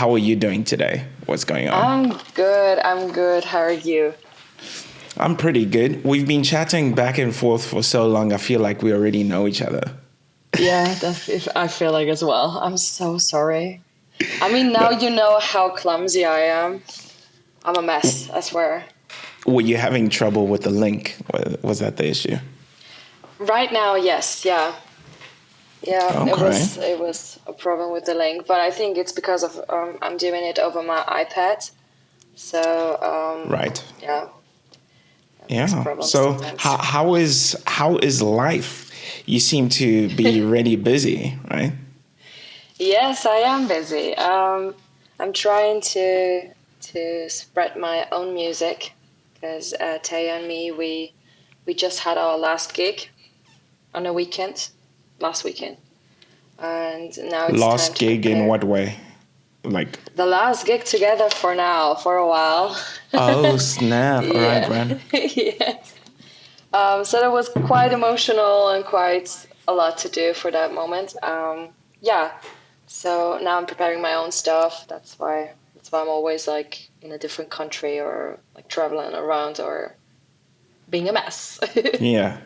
how are you doing today? What's going on? I'm good. How are you? I'm pretty good. We've been chatting back and forth for so long. I feel like we already know each other. Yeah, I feel like as well. I'm so sorry. I mean, now you know how clumsy I am. I'm a mess, I swear. Were you having trouble with the link? Was that the issue? Right now, yes, yeah. Yeah, Okay. it was a problem with the link, but I think it's because of I'm doing it over my iPad. So, Right. yeah, that makes Yeah. problems So sometimes. how is life? You seem to be really busy, right? Yes, I am busy. I'm trying to spread my own music because Teya and me we just had our last gig on a weekend, last weekend, and now it's time Last to gig in prepare. what way? Like, The last gig together for now, for a while. oh snap! All right, Yeah, Brad. yes. So that was quite emotional and quite a lot to do for that moment. Yeah. So now I'm preparing my own stuff. That's why I'm always like in a different country or like traveling around or being a mess. Yeah.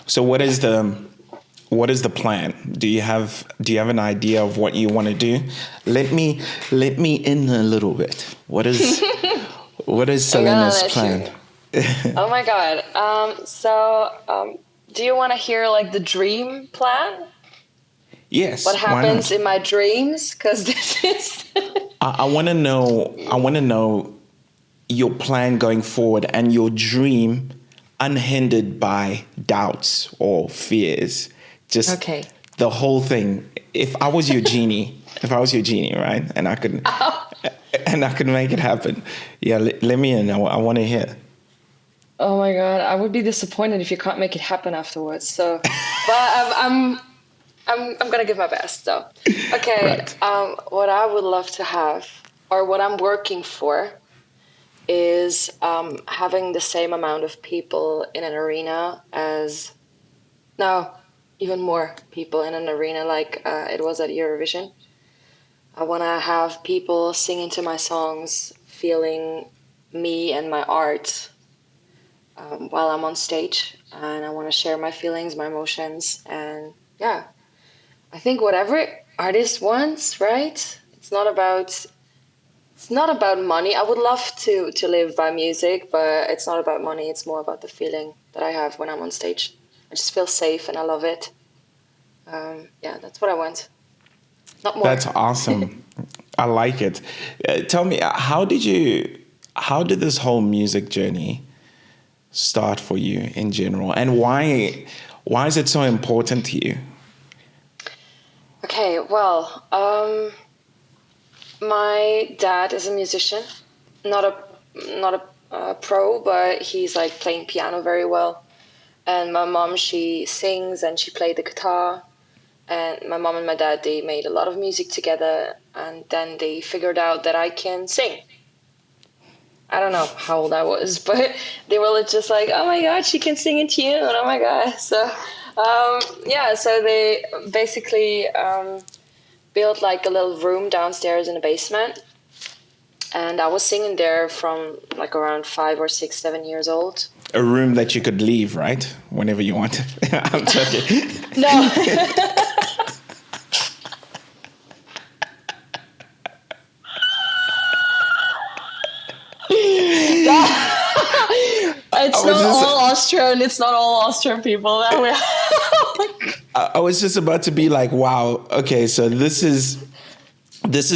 So what is the plan? Do you have an idea of what you want to do? Let me in a little bit. What is I'm gonna Selena's let plan? you. Oh my god. Do you want to hear like the dream plan? What Yes, why happens not? in my dreams? Because this is. I want to know. I want to know your plan going forward and your dream, unhindered by doubts or fears. Just Okay. the whole thing. If I was your genie, right, and I could make it happen. Yeah, let me in. I want to hear. Oh my god, I would be disappointed if you can't make it happen afterwards. So, but I'm gonna give my best though. Okay, Right. what I would love to have, or what I'm working for, is having the same amount of people in an arena as no, even more people in an arena like it was at Eurovision. I want to have people singing to my songs, feeling me and my art while I'm on stage, and I want to share my feelings, my emotions, and yeah, I think whatever artist wants, right? It's not about money. I would love to live by music, but it's not about money. It's more about the feeling that I have when I'm on stage. I just feel safe and I love it. Yeah, that's what I want. Not more. That's awesome. I like it. Tell me, how did this whole music journey start for you in general, and why is it so important to you? Okay, well, my dad is a musician, not a not a pro, but he's like playing piano very well. And my mom, she sings and she played the guitar. And my mom and my dad, they made a lot of music together. And then they figured out that I can sing. I don't know how old I was, but they were just like, "Oh my god, she can sing in tune! Oh my god!" So, yeah. So they basically built like a little room downstairs in the basement, and I was singing there from like around 5 or 6, 7 years old. A room that you could leave, right, whenever you want. I'm joking. No. I It's was not just all Austrian. It's not all Austrian people that we. I was just about to be like, wow, okay, so this is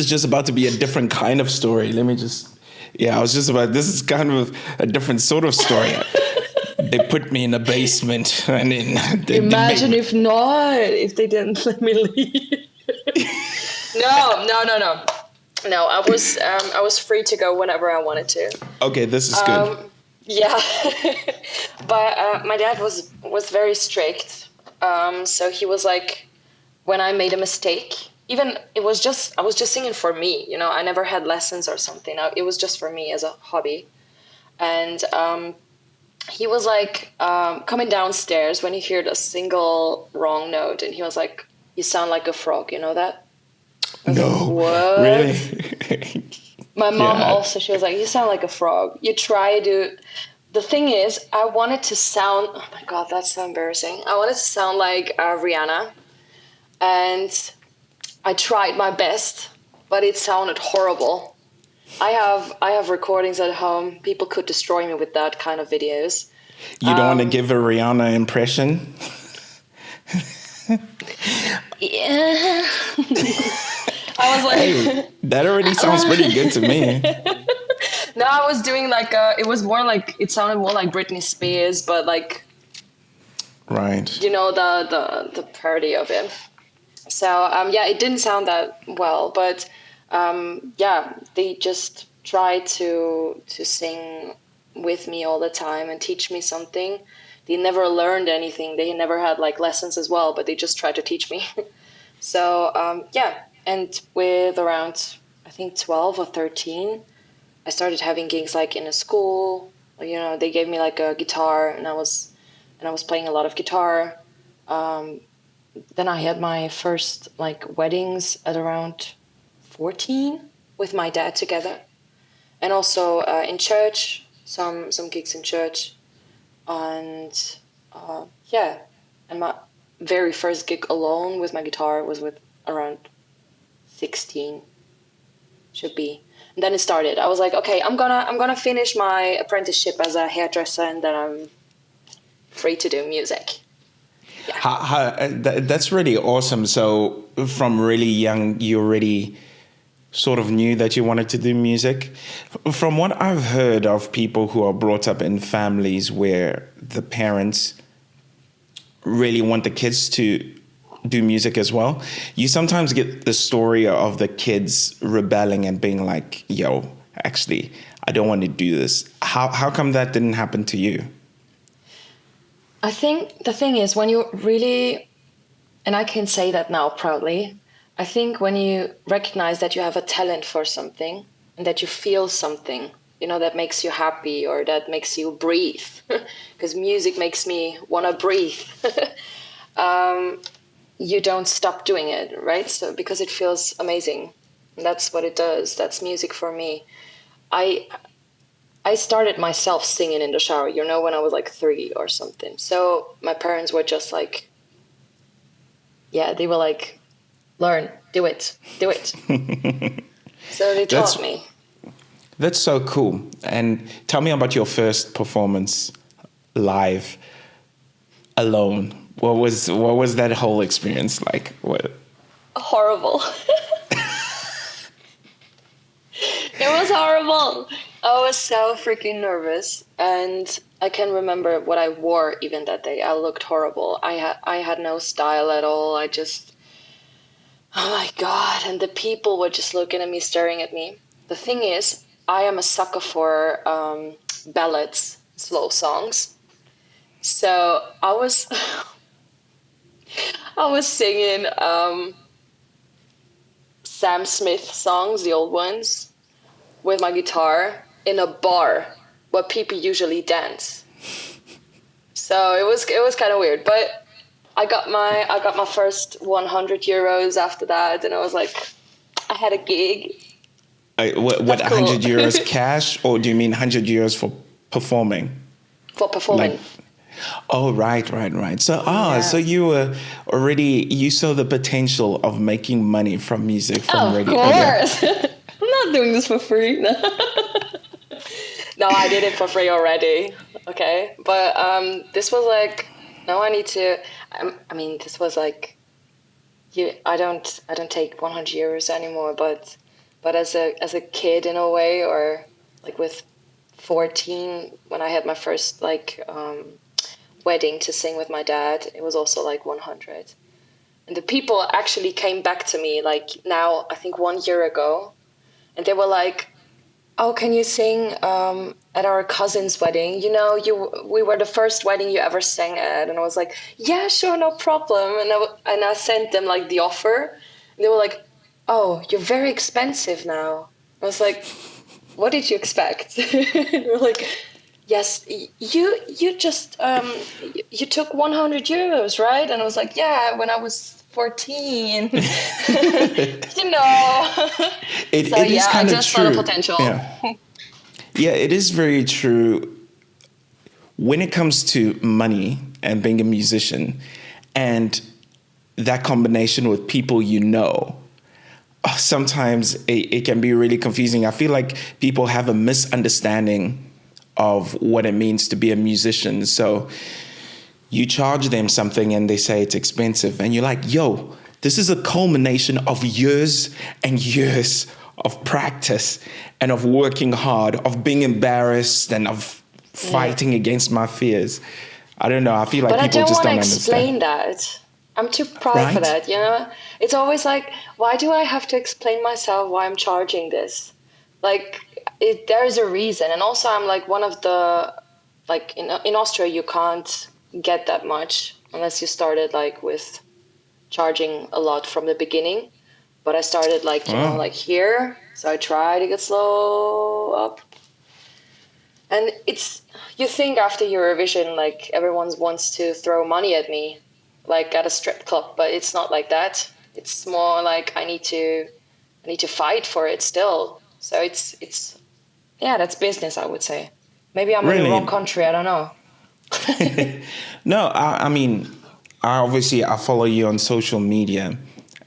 just about to be a different kind of story. Let me just, yeah, I was just about, this is kind of a different sort of story. They put me in a basement and then they made Imagine me. if not, if they didn't let me leave. No. No, I was free to go whenever I wanted to. Okay, this is good. Yeah, but my dad was very strict. So he was like, when I made a mistake, even I was just singing for me. You know, I never had lessons or something. It was just for me as a hobby. And he was like coming downstairs when he heard a single wrong note, and he was like, "You sound like a frog." You know that? I was like, No, what? really? My mom Yeah. also, she was like, you sound like a frog. You try to. The thing is, I wanted to sound. Oh my god, that's so embarrassing. I wanted to sound like Rihanna, and I tried my best, but it sounded horrible. I have recordings at home. People could destroy me with that kind of videos. You don't want to give a Rihanna impression? Yeah. I was like, Hey, that already sounds pretty good to me. no, I was doing like it was more like, it sounded more like Britney Spears, but like, Right. you know, the parody of it. So yeah, it didn't sound that well, but yeah, they just tried to sing with me all the time and teach me something. They never learned anything. They never had like lessons as well, but they just tried to teach me. So yeah, and with around, I think 12 or 13, I started having gigs like in a school. You know, they gave me like a guitar, and I was playing a lot of guitar. Then I had my first like weddings at around 14 with my dad together, and also in church, some gigs in church, and yeah, and my very first gig alone with my guitar was with around 16, should be. And then it started. I was like, okay, I'm gonna finish my apprenticeship as a hairdresser, and then I'm free to do music. That's really awesome. So from really young, you already sort of knew that you wanted to do music. From what I've heard of people who are brought up in families where the parents really want the kids to do music as well, you sometimes get the story of the kids rebelling and being like, yo, actually, I don't want to do this. How come that didn't happen to you? I think the thing is, when you really, and I can say that now proudly, I think when you recognize that you have a talent for something and that you feel something, you know, that makes you happy or that makes you breathe, because music makes me want to breathe, you don't stop doing it, right? So because it feels amazing. And that's what it does. That's music for me. I I started myself singing in the shower, you know, when I was like 3 or something. So my parents were just like, yeah, they were like, learn, do it, do it. So they That's taught me. that's so cool. And tell me about your first performance live alone. What was that whole experience like? What? Horrible. It was horrible. I was so freaking nervous, and I can remember what I wore even that day. I looked horrible. I had no style at all. I just, oh my god! And the people were just looking at me, staring at me. The thing is, I am a sucker for ballads, slow songs. So I was, I was singing Sam Smith songs, the old ones, with my guitar in a bar where people usually dance. So it was kind of weird, but I got my first 100 euros after that, and I was like, I had a gig. What That's cool. 100 euros cash, or do you mean 100 euros for performing? For Like, performing. oh, right. So Yeah. so you saw the potential of making money from music from Of radio. Okay. course. I'm not doing this for free. No. No, I did it for free already. Okay, but this was like, now I need to. I mean, this was like, I don't take 100 euros anymore. But as a kid in a way, or like with 14 when I had my first like wedding to sing with my dad, it was also like 100. And the people actually came back to me like now, I think 1 year ago, and they were like, oh, can you sing at our cousin's wedding? You know, we were the first wedding you ever sang at. And I was like, yeah, sure, no problem. And I sent them like the offer. And they were like, oh, you're very expensive now. I was like, what did you expect? They were like, yes, you just you took 100 euros, right? And I was like, yeah, when I was 14. You know. So it is yeah, I kind of just saw the true. potential. Yeah. Yeah, it is very true. When it comes to money and being a musician and that combination with people you know, sometimes it can be really confusing. I feel like people have a misunderstanding of what it means to be a musician. So you charge them something and they say it's expensive, and you're like, yo, this is a culmination of years and years of practice and of working hard, of being embarrassed and of fighting against my fears. I don't know. I feel like But I people don't just want to don't explain understand. that. I'm too proud for Right? that, you know? It's always like, why do I have to explain myself why I'm charging this? Like, there's a reason. And also, I'm like one of the, like, in Austria, you can't get that much unless you started, like, with charging a lot from the beginning. But I started, like, you know, Oh, like here. So I try to get slow up. And you think after Eurovision, like everyone wants to throw money at me, like at a strip club, but it's not like that. It's more like I need to fight for it still. So yeah, that's business, I would say. Maybe I'm in the wrong really? country. I don't know. No, I mean, I follow you on social media,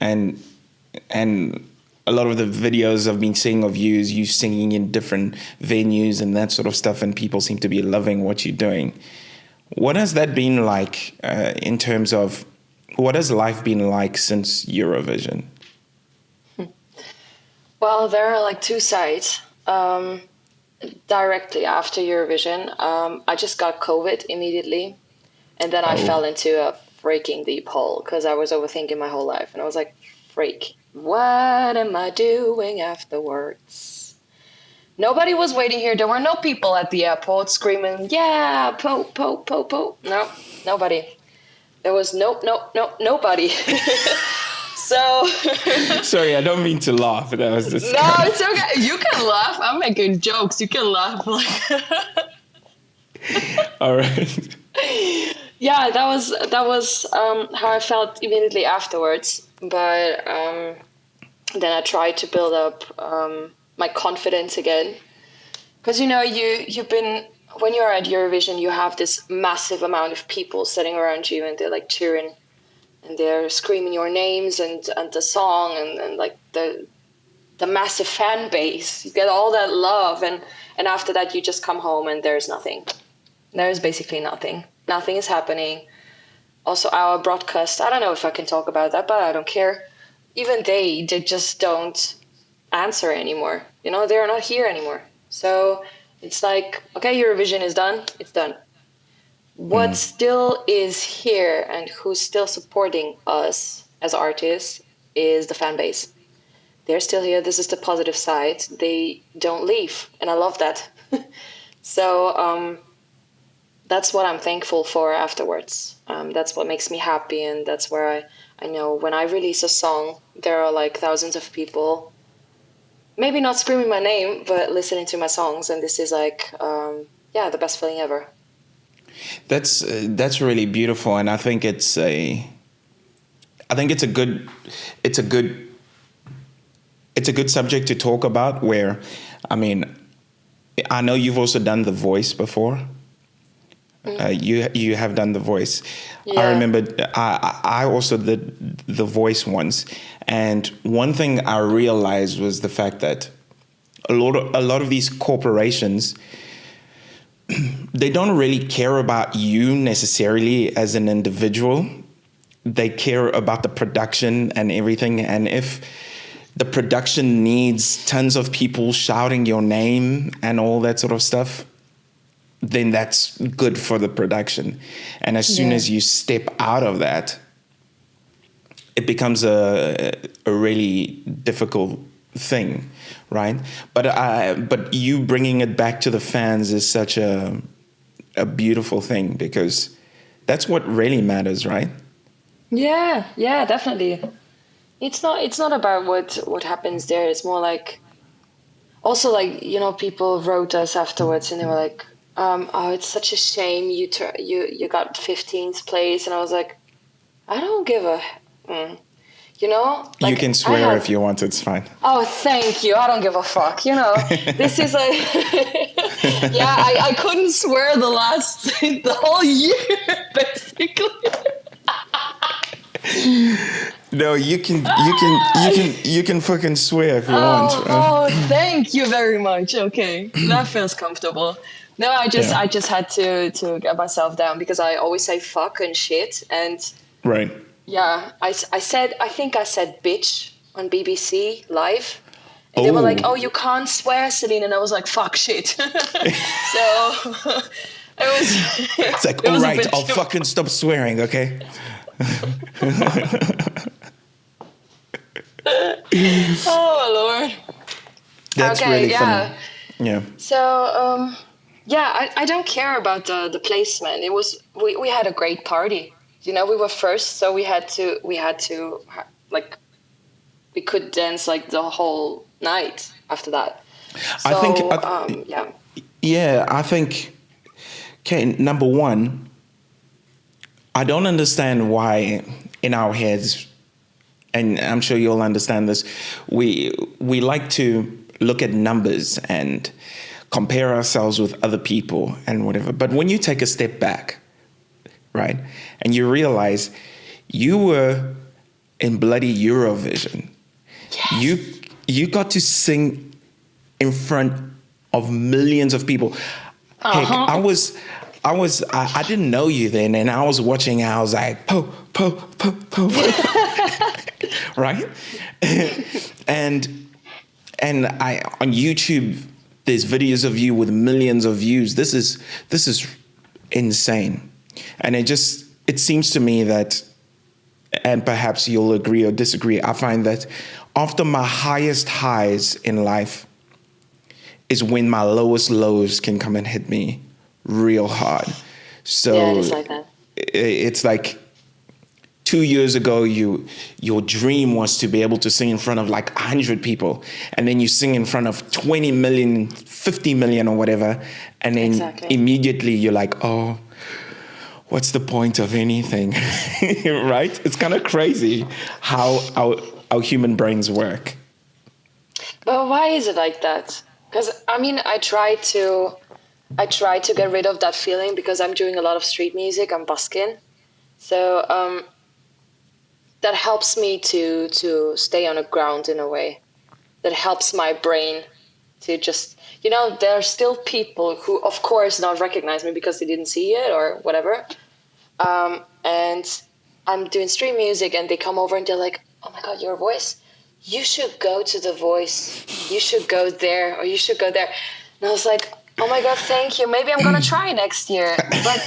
and and a lot of the videos I've been seeing of you is you singing in different venues and that sort of stuff, and people seem to be loving what you're doing. What has that been like in terms of what has life been like since Eurovision? Well, there are like two sides. Directly after Eurovision, I just got COVID immediately. And then I Oh, fell into a freaking deep hole because I was overthinking my whole life. And I was like, freak, what am I doing afterwards? Nobody was waiting here. There were no people at the airport screaming, yeah, Pope, Pope, Pope, Pope. No, nobody. There was nobody. So, sorry, I don't mean to laugh. That was just no, kind it's of okay. You can laugh. I'm making jokes. You can laugh. all right. Yeah, that was how I felt immediately afterwards. But then I tried to build up my confidence again, because you know you've been when you're at Eurovision, you have this massive amount of people sitting around you, and they're like cheering and they're screaming your names and the song and like the massive fan base. You get all that love, and after that you just come home and there's nothing. There's basically nothing. Nothing is happening. Also, our broadcast, I don't know if I can talk about that, but I don't care. Even they just don't answer anymore. You know, they're not here anymore. So it's like, okay, Eurovision is done. It's done. What Mm. still is here and who's still supporting us as artists is the fan base. They're still here. This is the positive side. They don't leave. And I love that. So that's what I'm thankful for afterwards. That's what makes me happy, and that's where I know when I release a song, there are like thousands of people, maybe not screaming my name, but listening to my songs, and this is like, yeah, the best feeling ever. That's really beautiful, and I think it's a good it's a good subject to talk about. Where, I mean, I know you've also done The Voice before. Mm. You have done The Voice. I Yeah, remember I also did The Voice once, and one thing I realized was the fact that a lot of these corporations, they don't really care about you necessarily as an individual. They care about the production and everything. And if the production needs tons of people shouting your name and all that sort of stuff, then that's good for the production. And as soon yeah, as you step out of that, it becomes a really difficult thing, right? But you bringing it back to the fans is such a beautiful thing, because that's what really matters, right? yeah, yeah, definitely. It's not about what happens there. It's more like, also, like, you know, people wrote us afterwards and they were like, oh, it's such a shame you got 15th place. And I was like, I don't give a You know, You like can swear if you want. It's fine. Oh, thank you. I don't give a fuck. You know, this is a. Yeah, I couldn't swear the whole year, basically. No, you can fucking swear if you want. Oh, thank you very much. Okay, that feels comfortable. No, Yeah. I just had to get myself down because I always say fuck and shit, and Right. yeah, I think I said bitch on BBC Live. And they were like, Oh. "Oh, you can't swear, Salena," and I was like, "Fuck, shit." So it was. It's like, It all was a right, bit I'll too fucking stop swearing, okay? Oh Lord. That's Okay, really funny. yeah. Yeah. So yeah, I don't care about the placement. It was we had a great party. You know, we were first, so we had to like we could dance like the whole night after that. I think, So yeah. yeah, I think, okay, number one, I don't understand why in our heads, and I'm sure you'll understand this, we like to look at numbers and compare ourselves with other people and whatever. But when you take a step back, right, and you realize you were in bloody Eurovision, Yes. you got to sing in front of millions of people. Heck, I didn't know you then, and I was watching. I was like, po, po, po, po, right? and I on YouTube, there's videos of you with millions of views. This is insane, and it seems to me that, and perhaps you'll agree or disagree, I find that after my highest highs in life is when my lowest lows can come and hit me real hard. So Yeah, it is like that. it's like 2 years ago, your dream was to be able to sing in front of like 100 people, and then you sing in front of 20 million, 50 million or whatever, and then Exactly. immediately you're like, oh, what's the point of anything? Right? It's kind of crazy how our human brains work. But why is it like that? Because I mean, I try to get rid of that feeling because I'm doing a lot of street music. I'm busking, so that helps me to stay on the ground in a way. That helps my brain to just, you know, there are still people who, of course, not recognize me because they didn't see it or whatever. And I'm doing street music, and they come over and they're like, "Oh my God, your voice! You should go to The Voice. You should go there, or you should go there." And I was like, "Oh my God, thank you. Maybe I'm gonna try next year." But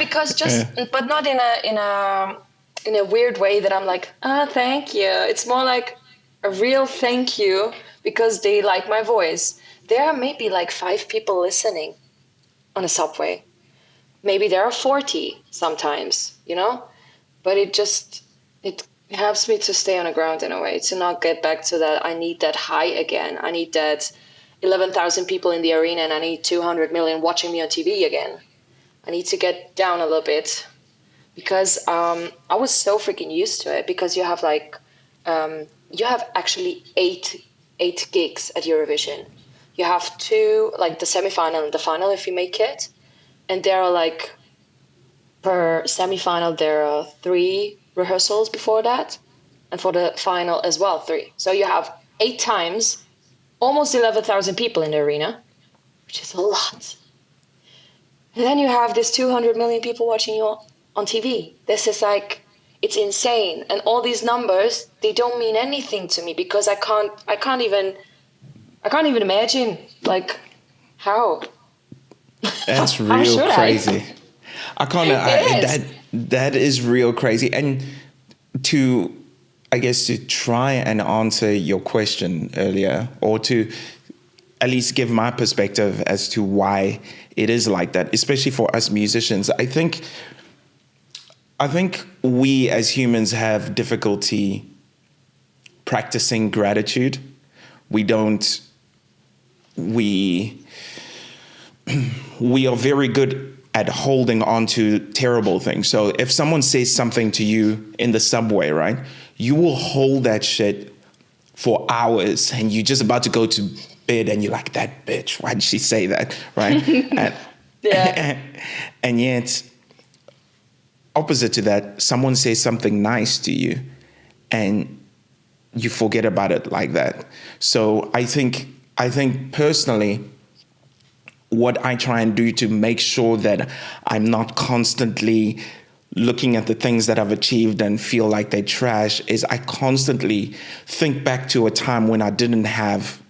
because just, but not in a weird way that I'm like, "Ah, thank you." It's more like a real thank you because they like my voice. There are maybe like 5 people listening on a subway. Maybe there are 40 sometimes, you know? But it helps me to stay on the ground in a way, to not get back to that. I need that high again. I need that 11,000 people in the arena, and I need 200 million watching me on TV again. I need to get down a little bit because I was so freaking used to it, because you have like, you have actually eight gigs at Eurovision. You have 2, like the semifinal and the final if you make it. And there are like, per semifinal, there are 3 rehearsals before that. And for the final as well, 3. So you have 8 times, almost 11,000 people in the arena, which is a lot. And then you have this 200 million people watching you on TV. This is like, it's insane. And all these numbers, they don't mean anything to me because I can't even imagine, like, how. That's How real should crazy. I can't. It is. That is real crazy. And to, I guess, to try and answer your question earlier, or to at least give my perspective as to why it is like that, especially for us musicians. I think we as humans have difficulty practicing gratitude. We don't. We are very good at holding on to terrible things. So if someone says something to you in the subway, right, you will hold that shit for hours, and you're just about to go to bed, and you're like, that bitch, why did she say that, right? And, Yeah. and yet, opposite to that, someone says something nice to you, and you forget about it like that. So I think personally, what I try and do to make sure that I'm not constantly looking at the things that I've achieved and feel like they're trash is I constantly think back to a time when I didn't have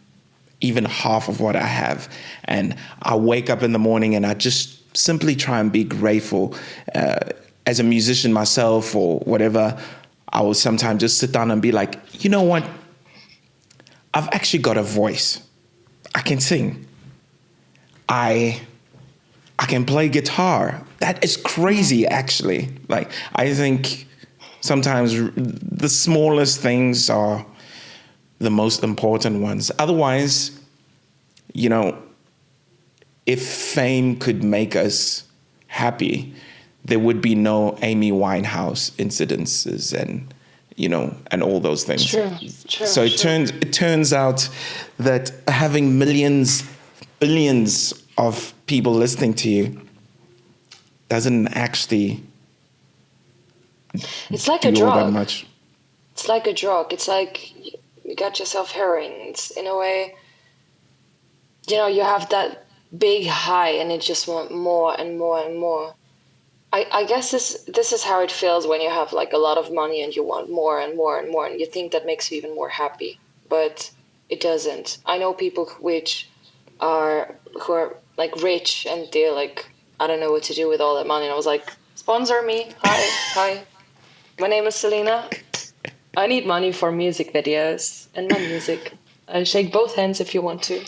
even half of what I have. And I wake up in the morning and I just simply try and be grateful. As a musician myself or whatever, I will sometimes just sit down and be like, you know what? I've actually got a voice. I can sing. I can play guitar. That is crazy, actually. Like, I think sometimes the smallest things are the most important ones. Otherwise, you know, if fame could make us happy, there would be no Amy Winehouse incidences and, you know, and all those things. True. So it turns out that having millions, billions of people listening to you doesn't actually It's like do a all that drug. much. It's like a drug. It's like you got yourself heroin. It's in a way, you know, you have that big high and you just want more and more and more. I guess this is how it feels when you have like a lot of money and you want more and more and more, and you think that makes you even more happy, but it doesn't. I know people who are like rich and they're like, I don't know what to do with all that money. And I was like, sponsor me. Hi. My name is Selena. I need money for music videos and my music. I shake both hands if you want to.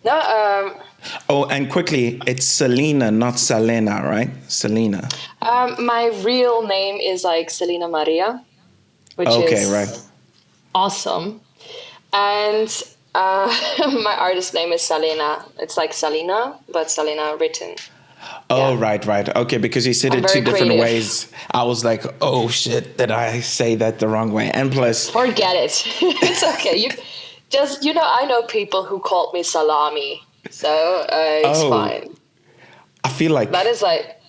No, Oh, and quickly, it's Selena, not Salena, right? Selena. my real name is like Selena Maria, which Okay, is right. awesome. And my artist name is Salena. It's like Salena, but Salena written. Oh, Yeah. right. Okay, because you said I'm it two very different creative. ways. I was like, oh shit, did I say that the wrong way? And plus, Forget it. It's okay. I know people who called me Salami, so it's oh, fine. I feel like, That is like,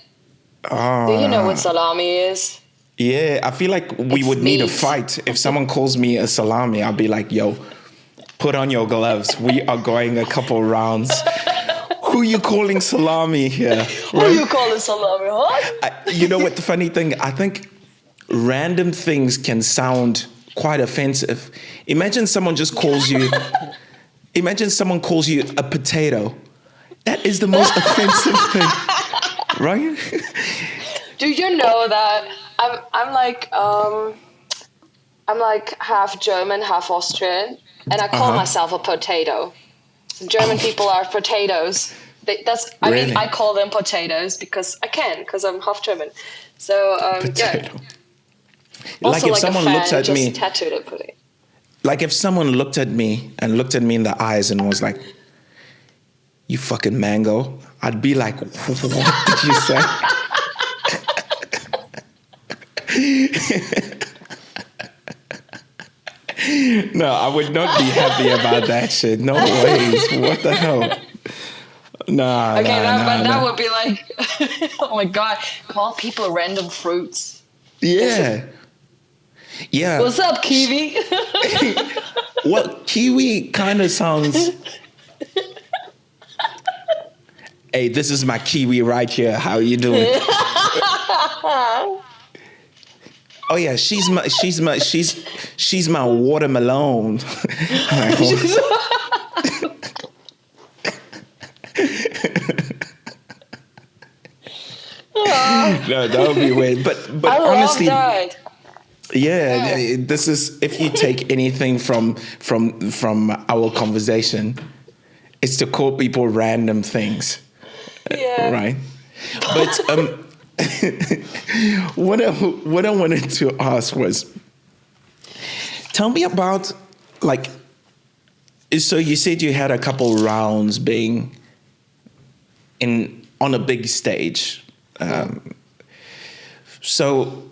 do you know what salami is? yeah, I feel like we It's would need a meat. fight. If someone calls me a salami, I'll be like, yo, put on your gloves. We are going a couple rounds. Who you calling salami here? Who you call a salami, huh? You know what the funny thing? I think random things can sound quite offensive. Imagine someone calls you a potato. That is the most offensive thing, right? Do you know that I'm like half German, half Austrian, and I call myself a potato. German people are potatoes. Really? I call them potatoes because I'm half German. So yeah. Potato. Like Also if like a someone looks fan at just me, tattooed a potato. like if someone looked at me in the eyes and was like, "You fucking mango," I'd be like, "What did you say?" No, I would not be happy about that shit. No ways. What the hell? Nah. That would be like, oh my god, call people random fruits. Yeah. Yeah. What's up, kiwi? Well, kiwi kind of sounds. Hey, this is my kiwi right here. How you doing? Oh yeah, she's my watermelon. No, that would be weird. But I honestly, love that. yeah, this is if you take anything from our conversation, it's to call people random things, Yeah. right? But what I wanted to ask was, tell me about like. So you said you had a couple rounds being in on a big stage. So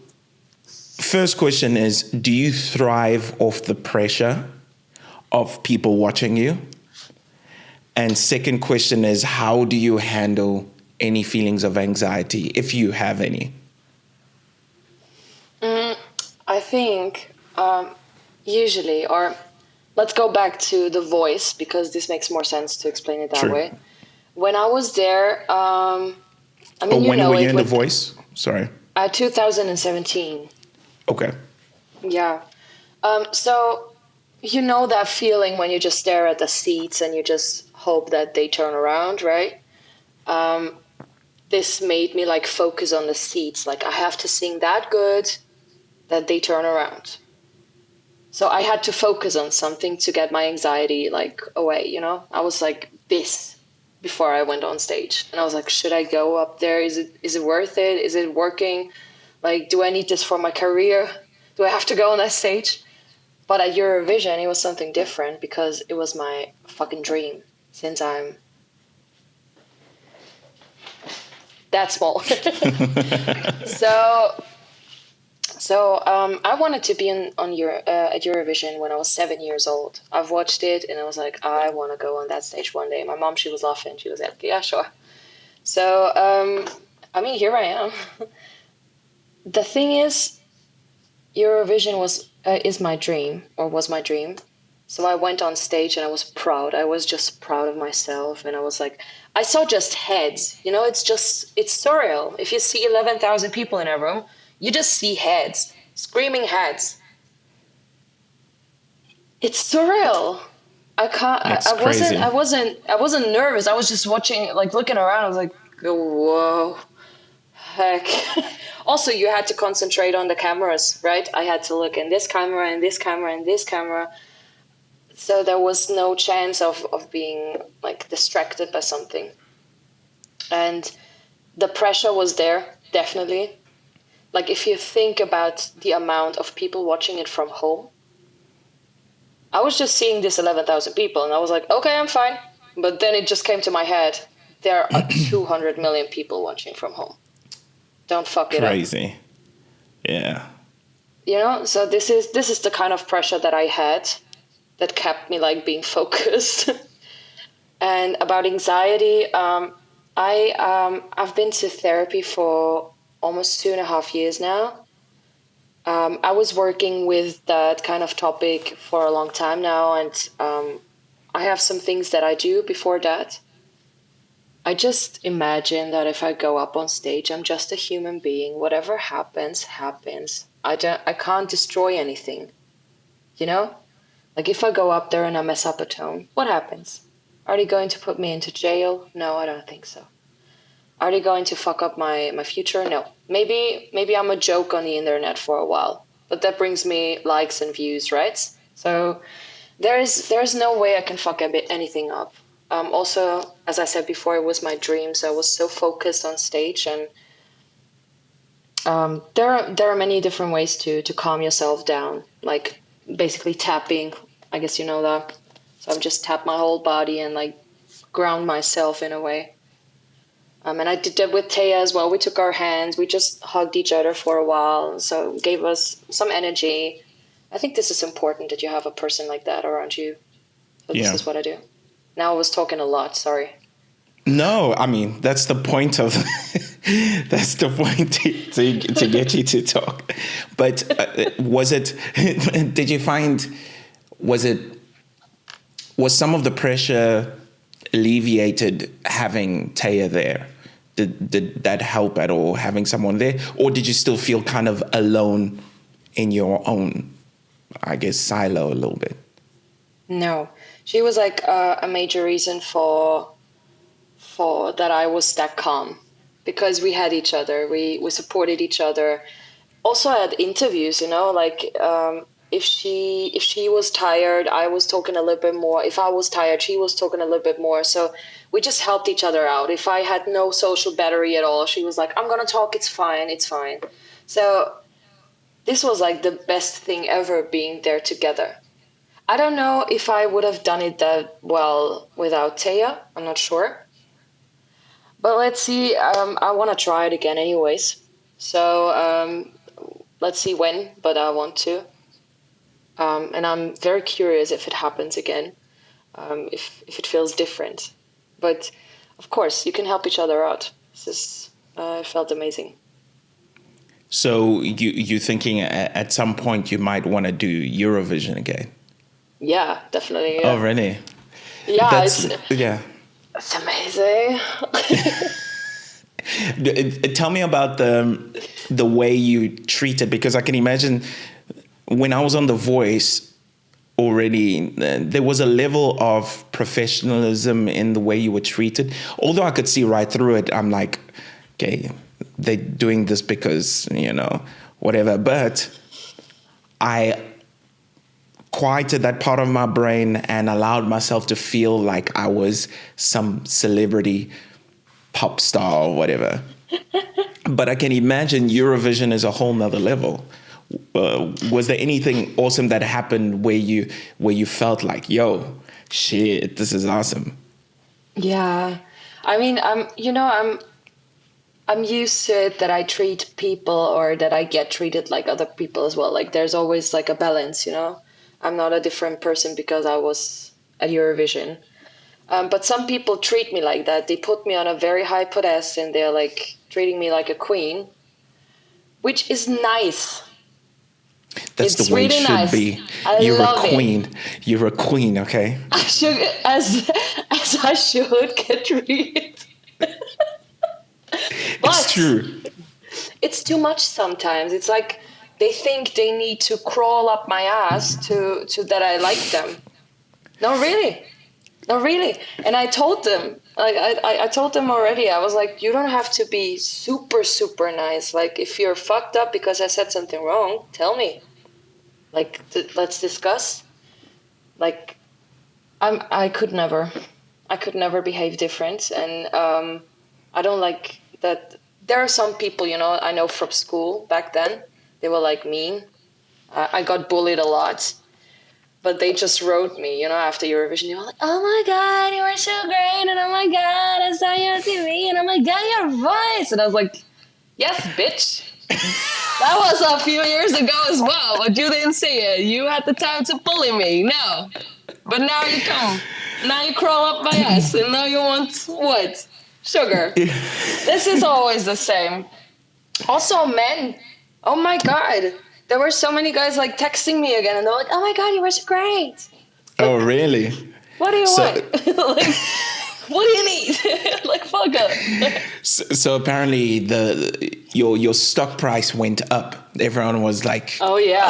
first question is, do you thrive off the pressure of people watching you? And second question is, how do you handle any feelings of anxiety, if you have any? I think usually, or let's go back to The Voice, because this makes more sense to explain it that True. way. When I was there, I mean, Oh, you when know were you it in The with Voice? Sorry. 2017. Okay. Yeah. So you know that feeling when you just stare at the seats and you just hope that they turn around, right? This made me like focus on the seats. Like I have to sing that good that they turn around. So I had to focus on something to get my anxiety like away, you know? I was like this before I went on stage. And I was like, should I go up there? Is it worth it? Is it working? Like, do I need this for my career? Do I have to go on that stage? But at Eurovision, it was something different because it was my fucking dream since I'm that small. so I wanted to be at Eurovision when I was 7 years old. I've watched it and I was like, I want to go on that stage one day. My mom, she was laughing. She was like, yeah, sure. So, I mean, here I am. The thing is, Eurovision is my dream, or was my dream. So I went on stage and I was proud. I was just proud of myself. And I was like, I saw just heads. You know, it's surreal. If you see 11,000 people in a room, you just see heads, screaming heads. It's surreal. I can't. It's crazy. I wasn't nervous. I was just watching, like looking around. I was like, whoa, heck. Also, you had to concentrate on the cameras, right? I had to look in this camera and this camera and this camera. So there was no chance of being like distracted by something. And the pressure was there, definitely. Like if you think about the amount of people watching it from home, I was just seeing this 11,000 people and I was like, okay, I'm fine. But then it just came to my head, there are 200 million people watching from home. Don't fuck it up. Crazy. Yeah. You know, so this is the kind of pressure that I had that kept me like being focused. And about anxiety, I've been to therapy for almost 2.5 years now. I was working with that kind of topic for a long time now, and I have some things that I do before that. I just imagine that if I go up on stage, I'm just a human being. Whatever happens, happens. I can't destroy anything, you know? Like if I go up there and I mess up a tone, what happens? Are they going to put me into jail? No, I don't think so. Are they going to fuck up my future? No. Maybe I'm a joke on the internet for a while, but that brings me likes and views, right? So there's no way I can fuck anything up. Also, as I said before, it was my dream, so I was so focused on stage, and there are many different ways to calm yourself down, like basically tapping. I guess you know that. So I've just tapped my whole body and like ground myself in a way. And I did that with Teya as well. We took our hands, we just hugged each other for a while, so it gave us some energy. I think this is important that you have a person like that around you. So this is what I do. Now I was talking a lot, sorry. No, I mean, that's the point of that's the point to get you to talk. But did you find, was some of the pressure alleviated having Teya there? Did that help at all, having someone there? Or did you still feel kind of alone in your own, I guess, silo a little bit? No, she was like a major reason for that I was that calm, because we had each other, we supported each other. Also at interviews, you know, like if she was tired, I was talking a little bit more. If I was tired, she was talking a little bit more. So we just helped each other out. If I had no social battery at all, she was like, I'm gonna talk, it's fine, it's fine. So this was like the best thing ever, being there together. I don't know if I would have done it that well without Teya. I'm not sure. But let's see. I want to try it again, anyways. So let's see when. But I want to. And I'm very curious if it happens again. If it feels different. But of course, you can help each other out. This is felt amazing. So you thinking at some point you might want to do Eurovision again? Yeah, definitely. Oh, Yeah, really? yeah, That's yeah. it's amazing. Tell me about the way you treat it, because I can imagine when I was on The Voice already, there was a level of professionalism in the way you were treated. Although I could see right through it, I'm like, okay, they're doing this because, whatever. But I quieted that part of my brain and allowed myself to feel like I was some celebrity pop star or whatever. But I can imagine Eurovision is a whole nother level. Was there anything awesome that happened where you felt like, yo, shit, this is awesome? Yeah, I mean, I'm used to it that I treat people or that I get treated like other people as well. Like there's always like a balance, you know. I'm not a different person because I was at Eurovision. But some people treat me like that. They put me on a very high podest and they're like treating me like a queen, which is nice. That's the It's way it really should nice. be. I You're a love it. queen. You're a queen, okay? I should, as I should get treated. It's But true. it's too much sometimes. It's like they think they need to crawl up my ass to that I like them. No, really. No, really. And I told them, like I told them already. I was like, you don't have to be super super nice. Like if you're fucked up because I said something wrong, tell me. Like let's discuss. Like I could never behave different, and I don't like that. There are some people, you know, I know from school back then. They were like mean. I got bullied a lot, but they just wrote me, you know, after Eurovision. They were like, "Oh my god, you were so great!" And "Oh my god, I saw you on TV!" And "Oh my god, your voice!" And I was like, "Yes, bitch." That was a few years ago as well, but you didn't see it. You had the time to bully me. No. But now you come. Now you crawl up my ass, and now you want what? Sugar. This is always the same. Also, men. Oh my god. There were so many guys like texting me again, and they're like, "Oh my god, you were so great." Oh, Like, really? what do you So, want? Like, what do you need? Like, fuck up. so apparently your stock price went up. Everyone was like, Oh yeah.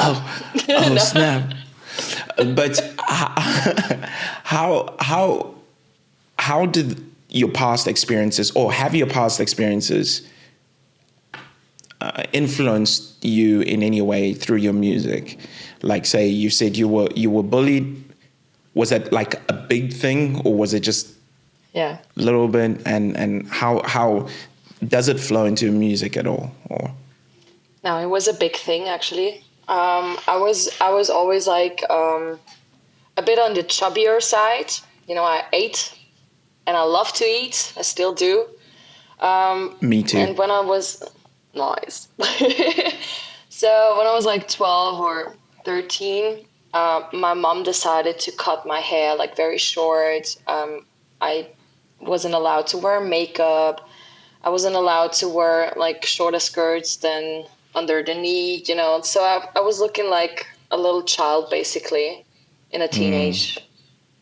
oh No. snap. But how how did your past experiences, or have your past experiences, influenced you in any way through your music? Like, say you said you were bullied. Was that like a big thing, or was it just Yeah. a little bit? And how does it flow into music at all? Or No, it was a big thing actually. I was always like a bit on the chubbier side. You know, I ate and I love to eat. I still do. me too. And when I was nice, so when I was like 12 or 13, my mom decided to cut my hair like very short. I wasn't allowed to wear makeup. I wasn't allowed to wear like shorter skirts than under the knee, you know. So I was looking like a little child basically in a teenage,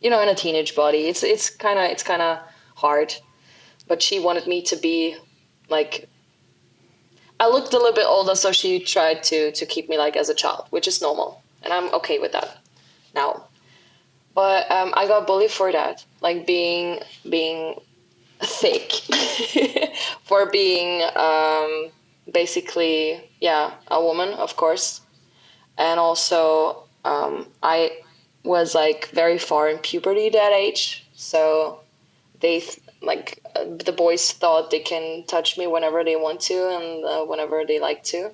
you know, in a teenage body. It's kind of hard. But she wanted me to be like, I looked a little bit older, so she tried to keep me like as a child, which is normal, and I'm okay with that now. But I got bullied for that, like being thick, for being basically, yeah, a woman, of course. And also I was like very far in puberty that age, so the boys thought they can touch me whenever they want to and whenever they like to.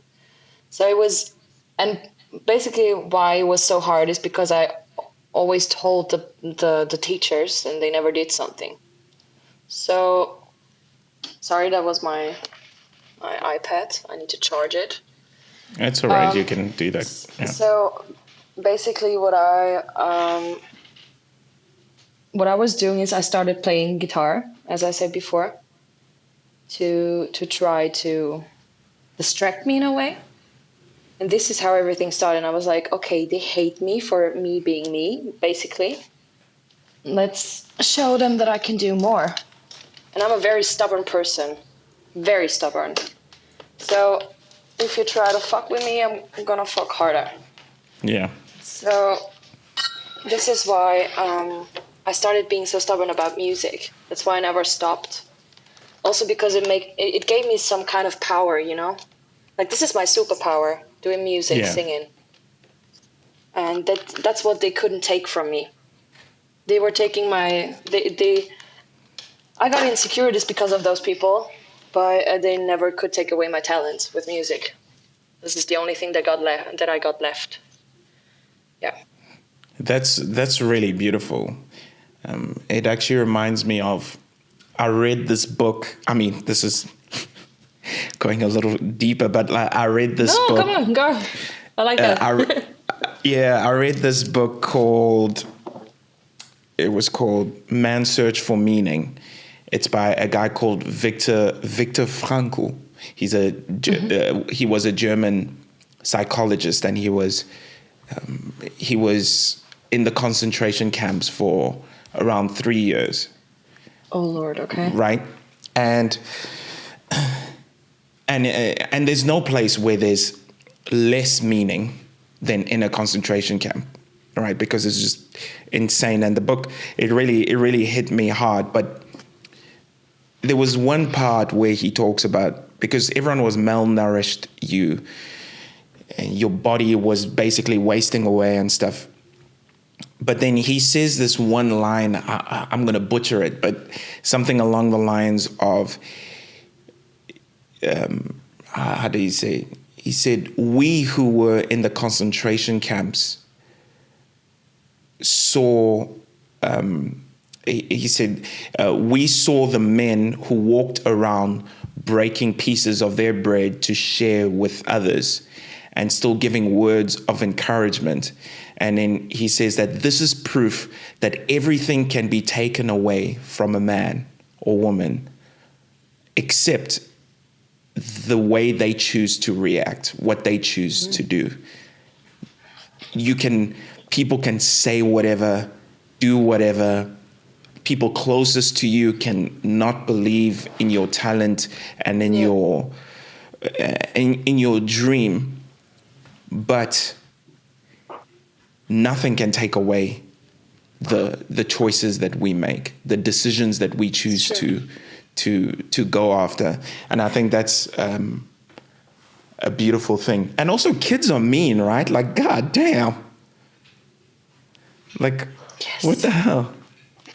So it was, and basically why it was so hard is because I always told the teachers and they never did something. So Sorry, that was my iPad. I need to charge it. It's all right. You can do that. Yeah. So basically, what I was doing is I started playing guitar, as I said before, to try to distract me in a way. And this is how everything started. And I was like, okay, they hate me for me being me, basically. Let's show them that I can do more. And I'm a very stubborn person. Very stubborn. So if you try to fuck with me, I'm gonna fuck harder. Yeah. So this is why I started being so stubborn about music. That's why I never stopped. Also because it gave me some kind of power, you know? Like, this is my superpower, doing music, singing. And that's what they couldn't take from me. They were taking I got insecurities because of those people, but they never could take away my talent with music. This is the only thing that I got left. Yeah. That's really beautiful. It actually reminds me of, I read this book. I mean, this is going a little deeper, but I read this book. No, come on, go. I like that. I read this book called Man's Search for Meaning. It's by a guy called Viktor Frankl. He was a German psychologist, and he was in the concentration camps for around 3 years. Oh Lord, okay. Right, and there's no place where there's less meaning than in a concentration camp, right? Because it's just insane. And the book, it really hit me hard. But there was one part where he talks about, because everyone was malnourished, your body was basically wasting away and stuff. But then he says this one line, I'm going to butcher it, but something along the lines of, how do you say it? He said, we who were in the concentration camps saw, he said, we saw the men who walked around breaking pieces of their bread to share with others and still giving words of encouragement. And then he says that this is proof that everything can be taken away from a man or woman except the way they choose to react, what they choose to do. People can say whatever, do whatever. People closest to you can not believe in your talent and in your dream, but nothing can take away the choices that we make, the decisions that we choose to go after. And I think that's a beautiful thing. And also, kids are mean, right? Like, god damn. Like, what the hell?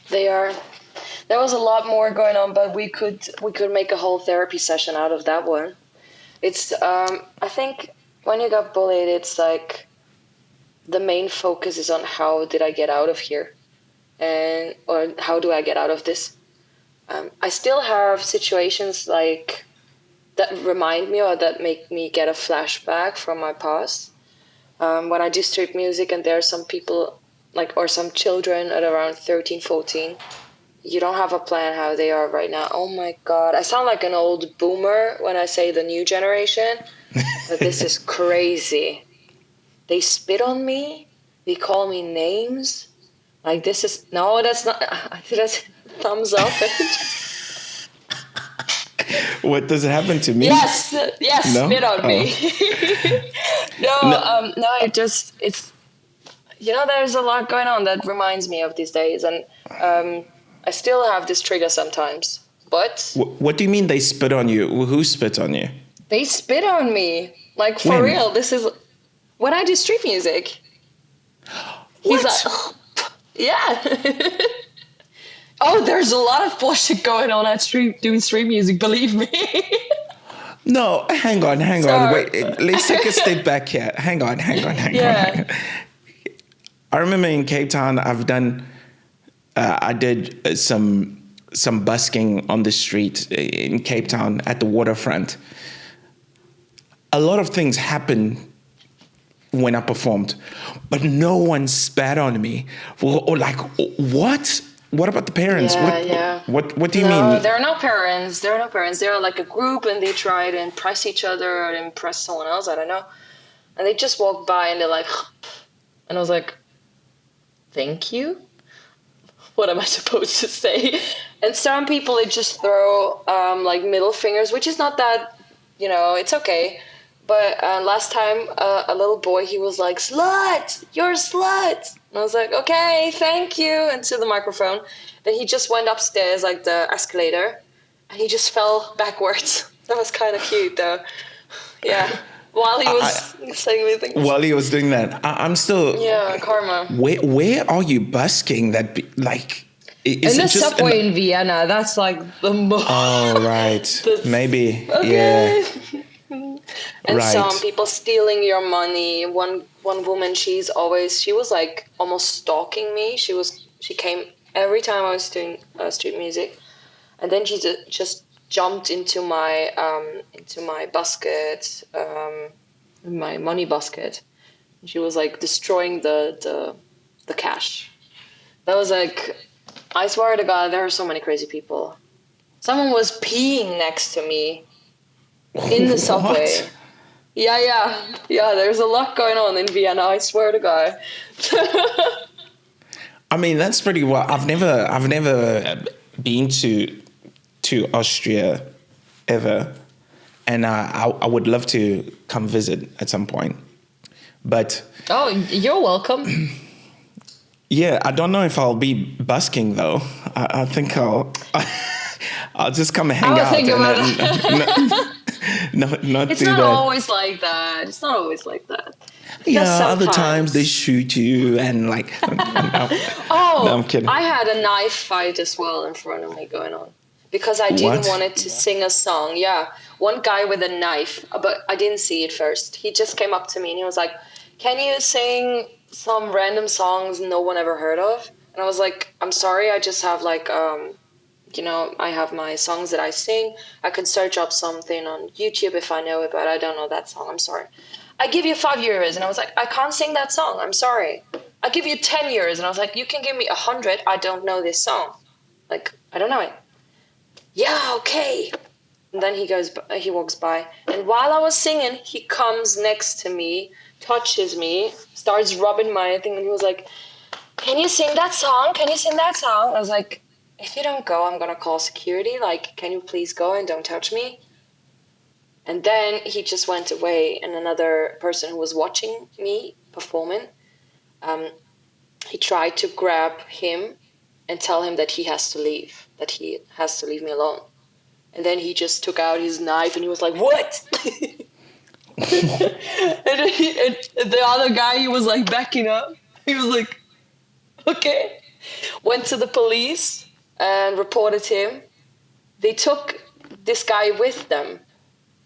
They are. There was a lot more going on, but we could make a whole therapy session out of that one. It's I think when you got bullied, it's like the main focus is on how did I get out of here, or how do I get out of this. I still have situations like that remind me or that make me get a flashback from my past. When I do street music and there are some people or some children at around 13, 14, you don't have a plan how they are right now. Oh my God. I sound like an old boomer when I say the new generation, but this is crazy. They spit on me. They call me names. Like, this is, no, that's not, that's thumbs up. What, does it happen to me? Yes, no? Spit on me. No, it's, there's a lot going on that reminds me of these days. And I still have this trigger sometimes, but. What do you mean they spit on you? Who spit on you? They spit on me. Like, for real. This is when I do street music. What? He's like, yeah. Oh, there's a lot of bullshit going on at doing street music, believe me. No, hang on. Wait, let's take a step back here. Hang on. I remember in Cape Town, I did some some busking on the street in Cape Town at the waterfront. A lot of things happen when I performed, but no one spat on me. Or like, what? What about the parents? What do you mean? No, there are no parents. There are no parents. They're like a group, and they try to impress each other or impress someone else. I don't know. And they just walk by, and they're like, and I was like, thank you? What am I supposed to say? And some people, they just throw like middle fingers, which is not that, it's okay. But last time, a little boy, he was like, slut, you're a slut. And I was like, okay, thank you, into the microphone. Then he just went upstairs, like the escalator, and he just fell backwards. That was kind of cute, though. Yeah. While he was saying the things. While he was doing that, I'm still... Yeah, karma. Where are you busking that, Is in the subway in Vienna. That's like the most... Oh, right. Maybe. Okay. Yeah. And right. some people stealing your money. One woman, she was like almost stalking me. She came every time I was doing street music, and then she just jumped into my basket, my money basket. She was like destroying the cash. That was like, I swear to God, there are so many crazy people. Someone was peeing next to me in the subway. What? Yeah. There's a lot going on in Vienna. I swear to God. I mean, that's pretty well. I've never been to Austria ever, and I would love to come visit at some point. But oh, you're welcome. Yeah, I don't know if I'll be busking though. I think I'll just come and hang out. Think about it. Not it's do not that. always like that. It's not always like that. Yeah, other times they shoot you and like. No, I'm kidding. I had a knife fight as well in front of me going on because I didn't want it to sing a song. Yeah, one guy with a knife, but I didn't see it first. He just came up to me and he was like, "Can you sing some random songs no one ever heard of?" And I was like, "I'm sorry, I just have like I have my songs that I sing. I can search up something on YouTube if I know it, but I don't know that song. I'm sorry. I give you €5." And I was like, I can't sing that song. I'm sorry. I give you €10. And I was like, you can give me 100. I don't know this song. Like, I don't know it. Yeah, okay. And then he walks by. And while I was singing, he comes next to me, touches me, starts rubbing my thing. And he was like, can you sing that song? Can you sing that song? I was like, if you don't go, I'm going to call security. Like, can you please go and don't touch me? And then he just went away. And another person who was watching me performing, he tried to grab him and tell him that he has to leave, that he has to leave me alone. And then he just took out his knife and he was like, what? and the other guy, he was like backing up. He was like, okay. Went to the police and reported him. They took this guy with them.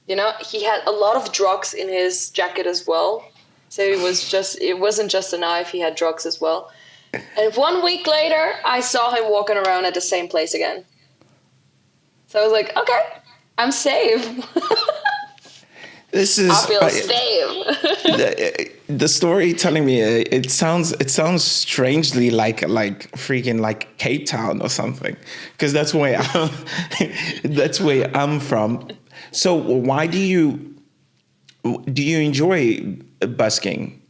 He had a lot of drugs in his jacket as well. So it wasn't just a knife, he had drugs as well. And 1 week later, I saw him walking around at the same place again. So I was like, okay, I'm safe. I feel safe. The story telling me it sounds strangely like freaking like Cape Town or something, because that's where I'm from. So why do you enjoy busking?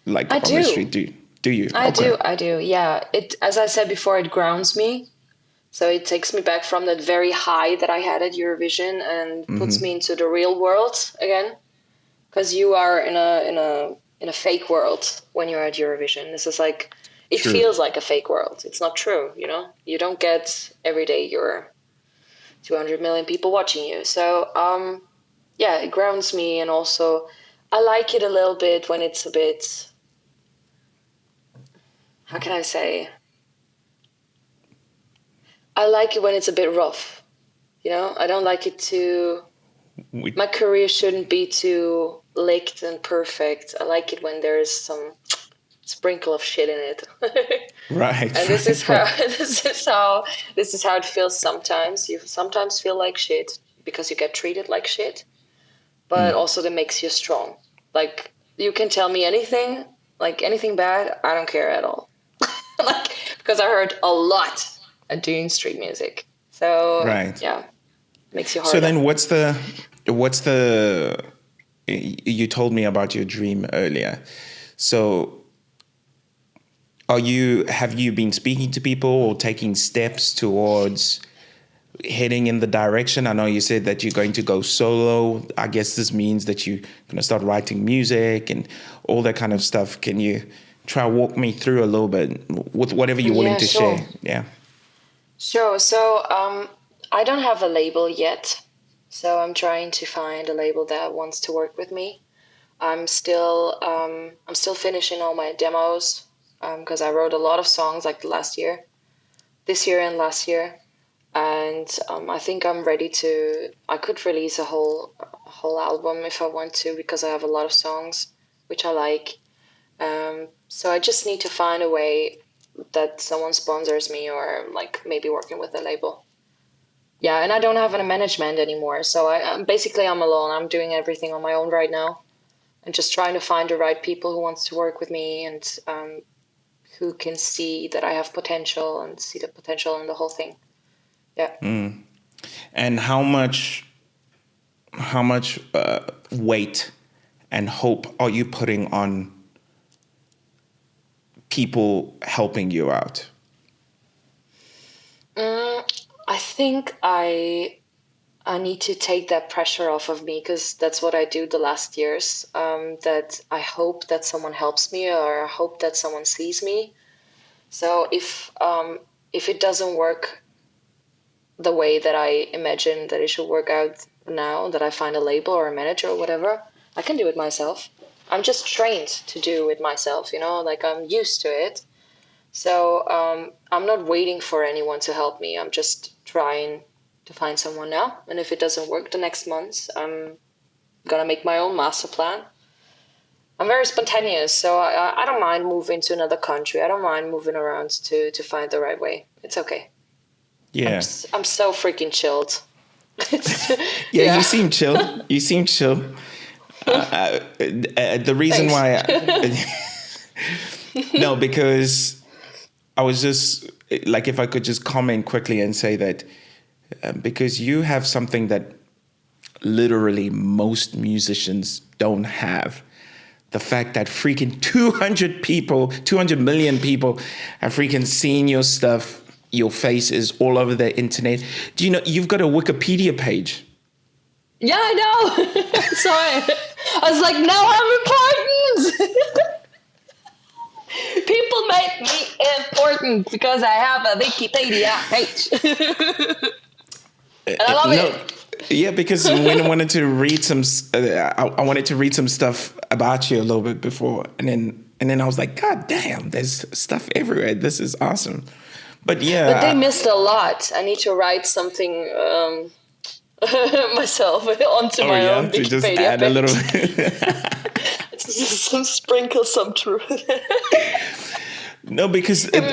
Like on the street, do you? I do. Yeah. As I said before, it grounds me. So it takes me back from that very high that I had at Eurovision and puts me into the real world again. Because you are in a fake world when you're at Eurovision. This is like, it feels like a fake world. It's not true, You don't get every day your 200 million people watching you. So, it grounds me. And also, I like it a little bit when it's a bit, how can I say? I like it when it's a bit rough. I don't like it my career shouldn't be too licked and perfect. I like it when there's some sprinkle of shit in it. Right. And this is how this is how it feels sometimes. You sometimes feel like shit because you get treated like shit, but also that makes you strong. Like, you can tell me anything, like anything bad, I don't care at all. Like, because I heard a lot at doing street music. So Right. yeah, makes you So harder. then what's the you told me about your dream earlier. So have you been speaking to people or taking steps towards heading in the direction? I know you said that you're going to go solo. I guess this means that you're going to start writing music and all that kind of stuff. Can you try to walk me through a little bit with whatever you're willing to Sure. share? Yeah. Sure. So I don't have a label yet. So I'm trying to find a label that wants to work with me. I'm still finishing all my demos because I wrote a lot of songs like this year and last year, and I think I'm ready to. I could release a whole album if I want to because I have a lot of songs which I like. So I just need to find a way that someone sponsors me or like maybe working with a label. Yeah, and I don't have a management anymore, so I'm alone. I'm doing everything on my own right now, and just trying to find the right people who wants to work with me and who can see that I have potential and see the potential in the whole thing. Yeah. And how much weight and hope are you putting on people helping you out? I think I need to take that pressure off of me because that's what I do the last years. That I hope that someone helps me or I hope that someone sees me. So if it doesn't work the way that I imagine that it should work out now, that I find a label or a manager or whatever, I can do it myself. I'm just trained to do it myself, like I'm used to it. So I'm not waiting for anyone to help me. I'm just trying to find someone now. And if it doesn't work the next month, I'm going to make my own master plan. I'm very spontaneous, so I don't mind moving to another country. I don't mind moving around to find the right way. It's okay. Yeah. I'm so freaking chilled. Yeah, you seem chill. You seem chill. The reason Thanks. why no, because I was just like, if I could just comment quickly and say that because you have something that literally most musicians don't have. The fact that freaking 200 million people have freaking seen your stuff, your face is all over the internet. Do you know you've got a Wikipedia page? Yeah, I know. Sorry. I was like, now I'm important. People make me important because I have a Wikipedia page. And I love it. Yeah, because when I wanted to read I wanted to read some stuff about you a little bit before, and then I was like, God damn, there's stuff everywhere. This is awesome. But yeah, but they missed a lot. I need to write something myself onto my own to Wikipedia just add a little. some sprinkle some truth. No, because sitting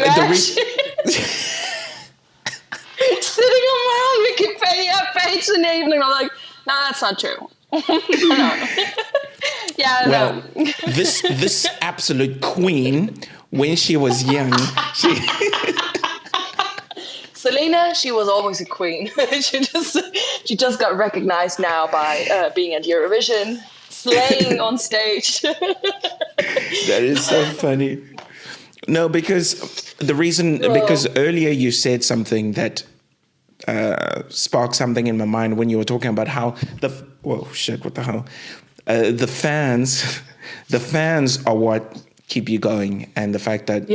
on my own Wikipedia page in the evening, I'm like, no, that's not true. No. Yeah. Well, this absolute queen, when she was young, Salena, she was always a queen. she just got recognized now by being at Eurovision, slaying on stage. That is so funny. No, because because earlier you said something that sparked something in my mind when you were talking about how what the hell? The fans are what keep you going, and the fact that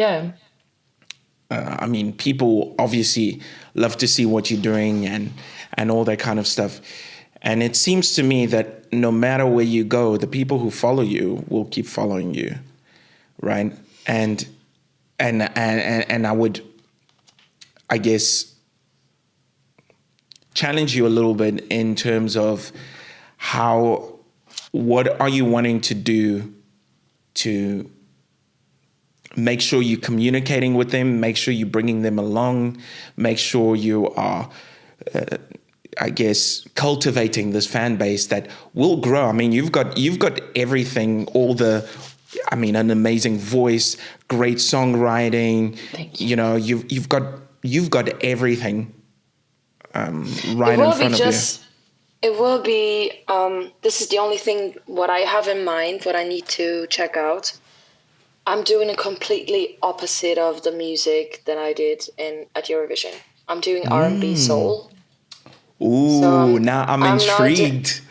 I mean, people obviously love to see what you're doing and all that kind of stuff. And it seems to me that no matter where you go, the people who follow you will keep following you, right? And I would, I guess, challenge you a little bit in terms of what are you wanting to do to make sure you're communicating with them, make sure you're bringing them along, make sure you are, I guess, cultivating this fan base that will grow. I mean, you've got everything, an amazing voice, great songwriting. Thank you. You know, you've got everything right in front of you. It will be, this is the only thing what I have in mind, what I need to check out. I'm doing a completely opposite of the music that I did at Eurovision. I'm doing R&B soul. Ooh, So now I'm intrigued.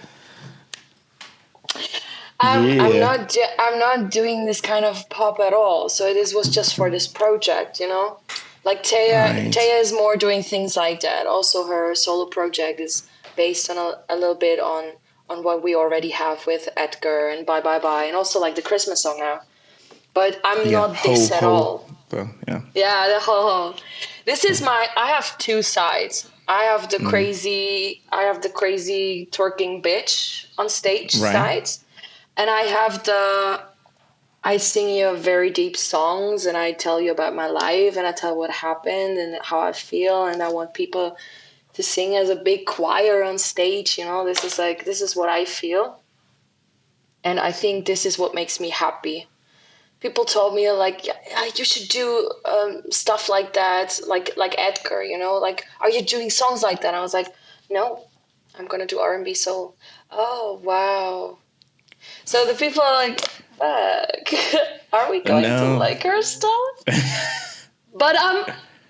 I'm not doing this kind of pop at all. So this was just for this project, you know? Like Right. Teya is more doing things like that. Also, her solo project is based on a little bit on what we already have with Edgar and Bye Bye Bye, and also like the Christmas song now. But I'm Yeah, not this at all. Well, yeah. Yeah, the ho. This is I have two sides. I have the crazy twerking bitch on stage Right. side, and I sing you very deep songs, and I tell you about my life, and I tell what happened and how I feel, and I want people to sing as a big choir on stage. You know, this is what I feel, and I think this is what makes me happy. People told me like, yeah, you should do stuff like that, like Edgar. You know, like, are you doing songs like that? And I was like, no, I'm gonna do R&B soul. Oh wow! So the people are like, fuck, are we going to No. like her stuff? But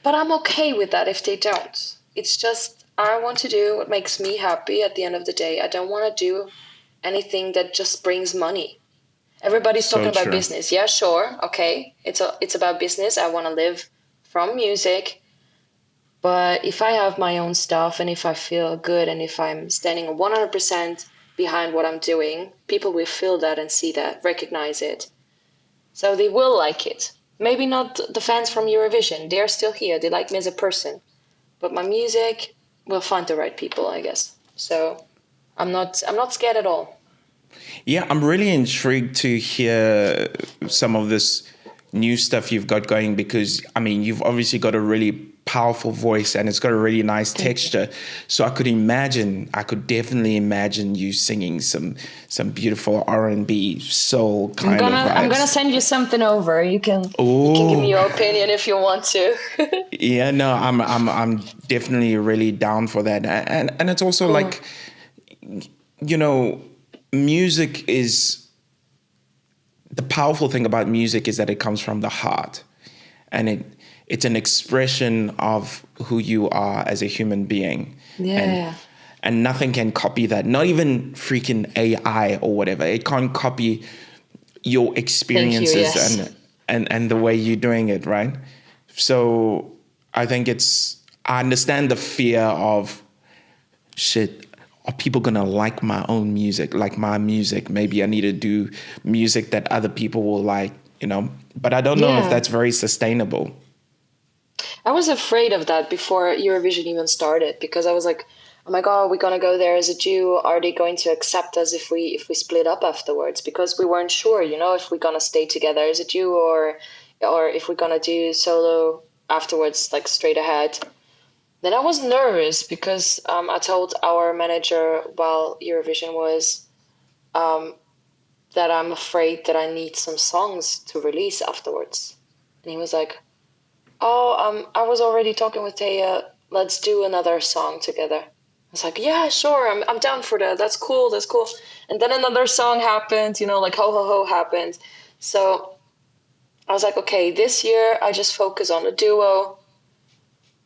I'm okay with that if they don't. It's just I want to do what makes me happy at the end of the day. I don't want to do anything that just brings money. Everybody's So talking about true. business. Yeah, sure. Okay. It's about business. I want to live from music. But if I have my own stuff and if I feel good and if I'm standing 100% behind what I'm doing, people will feel that and see that, recognize it. So they will like it. Maybe not the fans from Eurovision. They're still here. They like me as a person. But my music will find the right people, I guess. So I'm not scared at all. Yeah, I'm really intrigued to hear some of this new stuff you've got going because, I mean, you've obviously got a really powerful voice and it's got a really nice texture. So I could definitely imagine you singing some beautiful R&B soul kind of vibes. I'm gonna send you something over. You can give me your opinion if you want to. Yeah, no, I'm definitely really down for that. And it's also like, you know, music is the powerful thing about music is that it comes from the heart, and it's an expression of who you are as a human being. Yeah. And nothing can copy that. Not even freaking AI or whatever. It can't copy your experiences. Thank you, yes. and the way you're doing it, right? So I think I understand the fear of shit. Are people gonna like my own music, like my music? Maybe I need to do music that other people will like, you know. But I don't know if that's very sustainable. I was afraid of that before Eurovision even started because I was like, oh my God, we're gonna go there as a duo. Are they going to accept us if we split up afterwards? Because we weren't sure, you know, if we're gonna stay together as a duo or if we're gonna do solo afterwards, like straight ahead. Then I was nervous because I told our manager while Eurovision was that I'm afraid that I need some songs to release afterwards. And he was like, oh, I was already talking with Teya. Let's do another song together. I was like, yeah, sure. I'm down for that. That's cool. That's cool. And then another song happened, you know, like Ho Ho Ho happened. So I was like, okay, this year I just focus on a duo.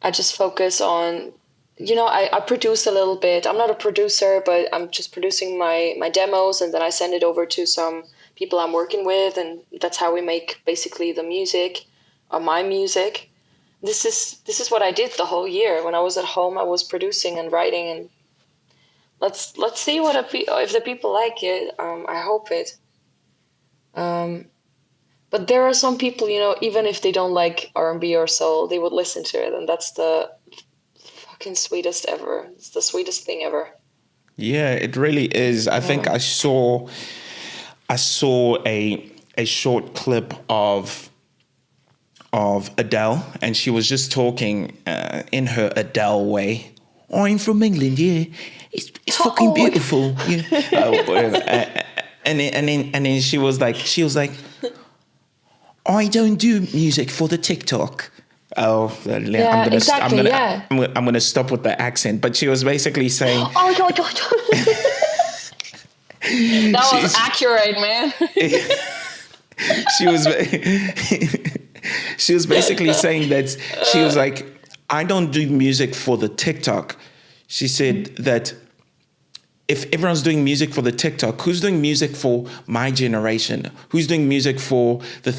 I just focus on, you know, I produce a little bit. I'm not a producer, but I'm just producing my demos and then I send it over to some people I'm working with. And that's how we make basically the music or my music. This is what I did the whole year. When I was at home, I was producing and writing and let's see if the people like it. I hope it. But there are some people, you know, even if they don't like R&B or soul, they would listen to it, and that's the fucking sweetest ever. It's the sweetest thing ever. Yeah, it really is. I think I saw a short clip of of Adele, and she was just talking in her Adele way. I'm from England, yeah. It's fucking beautiful. Yeah. And then she was like, I don't do music for the TikTok. Oh, Yeah, exactly. I'm gonna stop with the accent. But she was basically saying, Oh my god. That was accurate, man. She was basically saying that she was like, I don't do music for the TikTok. She said that if everyone's doing music for the TikTok, who's doing music for my generation? Who's doing music for the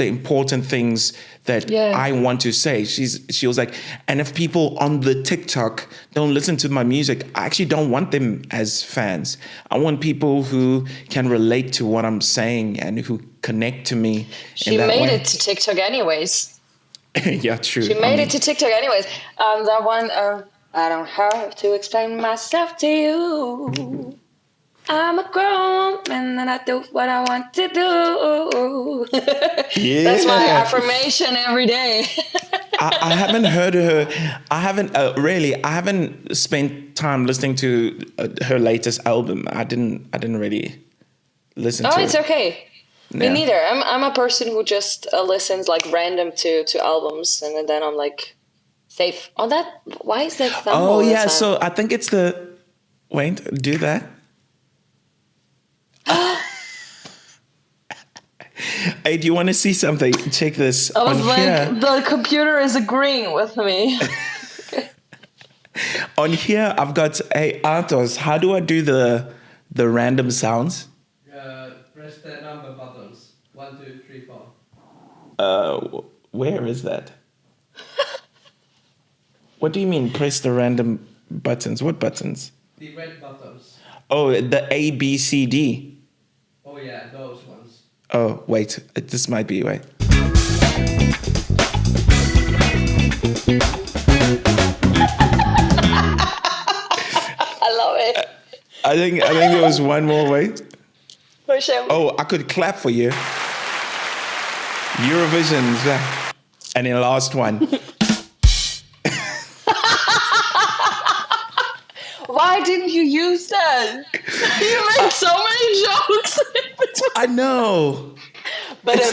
important things that I want to say? She was like, and if people on the TikTok don't listen to my music, I actually don't want them as fans. I want people who can relate to what I'm saying and who connect to me. She made it to TikTok anyways. Yeah, true. She made it to TikTok anyways. That one, I don't have to explain myself to you. I'm a grown man and I do what I want to do. Yeah. That's my affirmation every day. I haven't heard her. I haven't spent time listening to her latest album. I didn't really listen to it. Oh, it's okay. Me neither. I'm a person who just listens like random to albums, and then I'm like, safe. Oh, why is that thumb? Oh, yeah. So I think it's wait, do that. Hey, do you want to see something? Check this. I was like, the computer is agreeing with me. On here, I've got, hey, Atos, how do I do the random sounds? Press the number buttons. 1, 2, 3, 4. Where is that? What do you mean, press the random buttons? What buttons? The red buttons. Oh, the A, B, C, D. Oh, yeah, those ones. Oh, wait. This might be, wait. I love it. I think there was one more, wait. Push him. Oh, I could clap for you. Eurovision. And then last one. Why didn't you use that? You made so many jokes. I know. But it's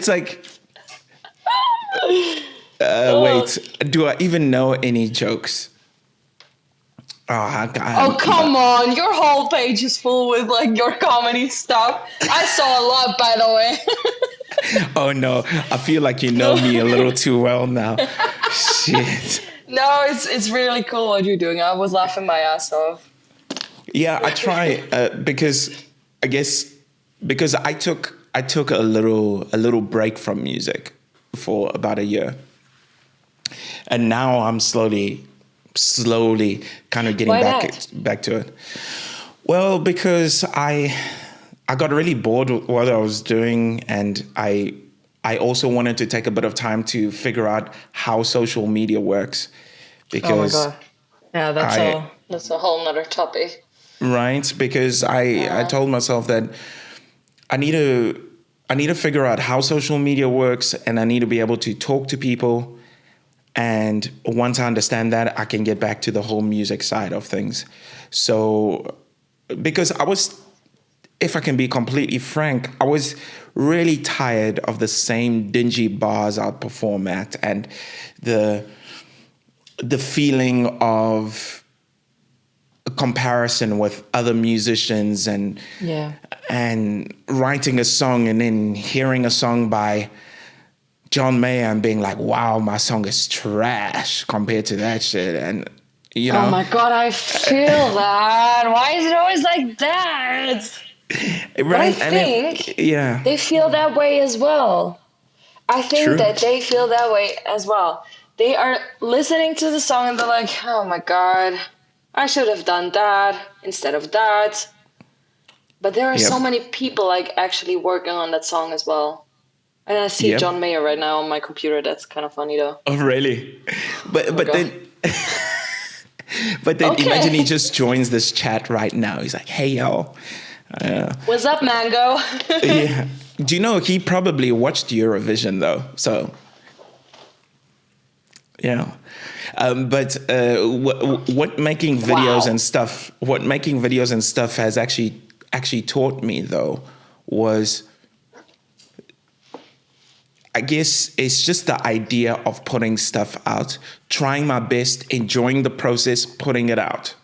like wait, do I even know any jokes? Oh, come on. Your whole page is full with like your comedy stuff. I saw a lot, by the way. Oh no, I feel like you know me a little too well now. Shit. No, it's really cool what you're doing. I was laughing my ass off. Yeah, I try because I took a little break from music for about a year, and now I'm slowly kind of getting back to it. Well, because I got really bored with what I was doing, and I also wanted to take a bit of time to figure out how social media works. Because oh my God. Yeah, that's a whole nother topic. Right? Because I told myself that I need to figure out how social media works, and I need to be able to talk to people. And once I understand that, I can get back to the whole music side of things. So, because if I can be completely frank, I was really tired of the same dingy bars I'd perform at, and the feeling of a comparison with other musicians, and writing a song and then hearing a song by John Mayer and being like, wow, my song is trash compared to that shit. And, you know. Oh my God, I feel that. Why is it always like that? Right? I think they feel that way as well. I think that they feel that way as well. They are listening to the song and they're like, oh my God, I should have done that instead of that. But there are so many people like actually working on that song as well. And I see John Mayer right now on my computer. That's kind of funny though. Oh, really? But then imagine he just joins this chat right now. He's like, hey, y'all. What's up, Mango? Yeah. Do you know he probably watched Eurovision though? So yeah. But what making videos and stuff, has actually taught me though was, I guess it's just the idea of putting stuff out, trying my best, enjoying the process, putting it out.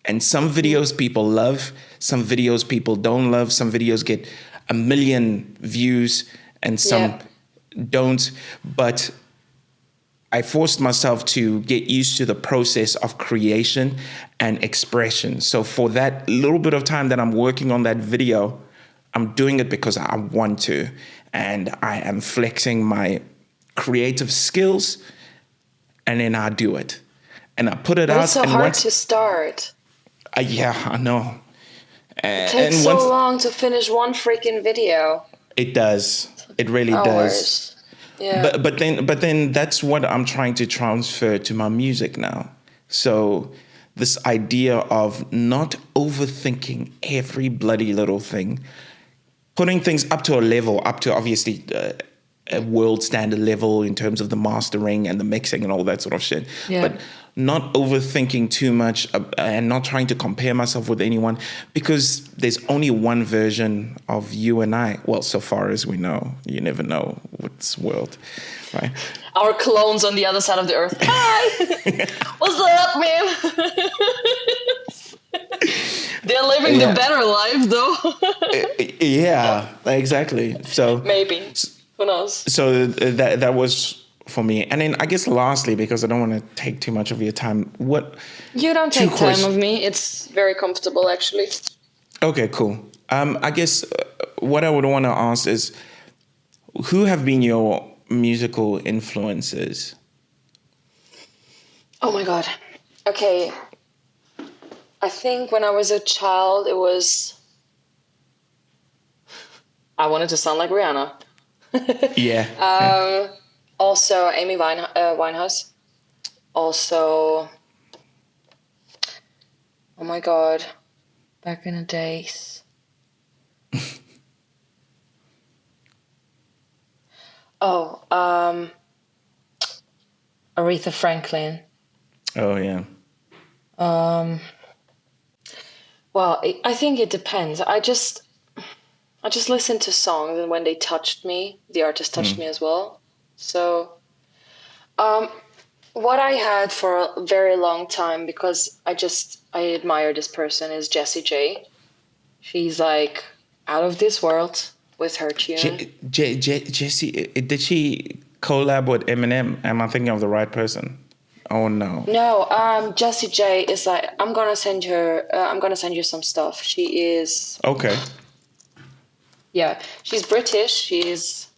And some videos people love, some videos people don't love, some videos get 1 million views and some don't. But I forced myself to get used to the process of creation and expression. So for that little bit of time that I'm working on that video, I'm doing it because I want to. And I am flexing my creative skills, and then I do it. And I put it out. It's so hard to start. Yeah, I know. It takes so long to finish one freaking video. It does. It really does. Yeah. But then that's what I'm trying to transfer to my music now. So this idea of not overthinking every bloody little thing, putting things up to a level, up to obviously a world standard level in terms of the mastering and the mixing and all that sort of shit. Yeah. But not overthinking too much and not trying to compare myself with anyone, because there's only one version of you and I. Well, so far as we know, you never know what's world, right? Our clones on the other side of the earth. Hi! What's up, man? They're living the better life, though. Yeah, exactly. So maybe. Who knows? So that was for me. And then I guess lastly, because I don't want to take too much of your time, you don't take time of me. It's very comfortable, actually. Okay, cool. I guess what I would want to ask is, who have been your musical influences? Oh my God. Okay. I think when I was a child, it was, I wanted to sound like Rihanna. Yeah. Also, Amy Winehouse. Also, oh my God, back in the days. Aretha Franklin. Oh yeah. Well, I think it depends. I just listened to songs, and when they touched me, the artist touched me as well. So, what I had for a very long time, because I admire this person, is Jessie J. She's like out of this world with her tune. Jessie, did she collab with Eminem? Am I thinking of the right person? Oh no. No, Jessie J is like, I'm gonna send you some stuff. She is okay. Yeah, she's British. She's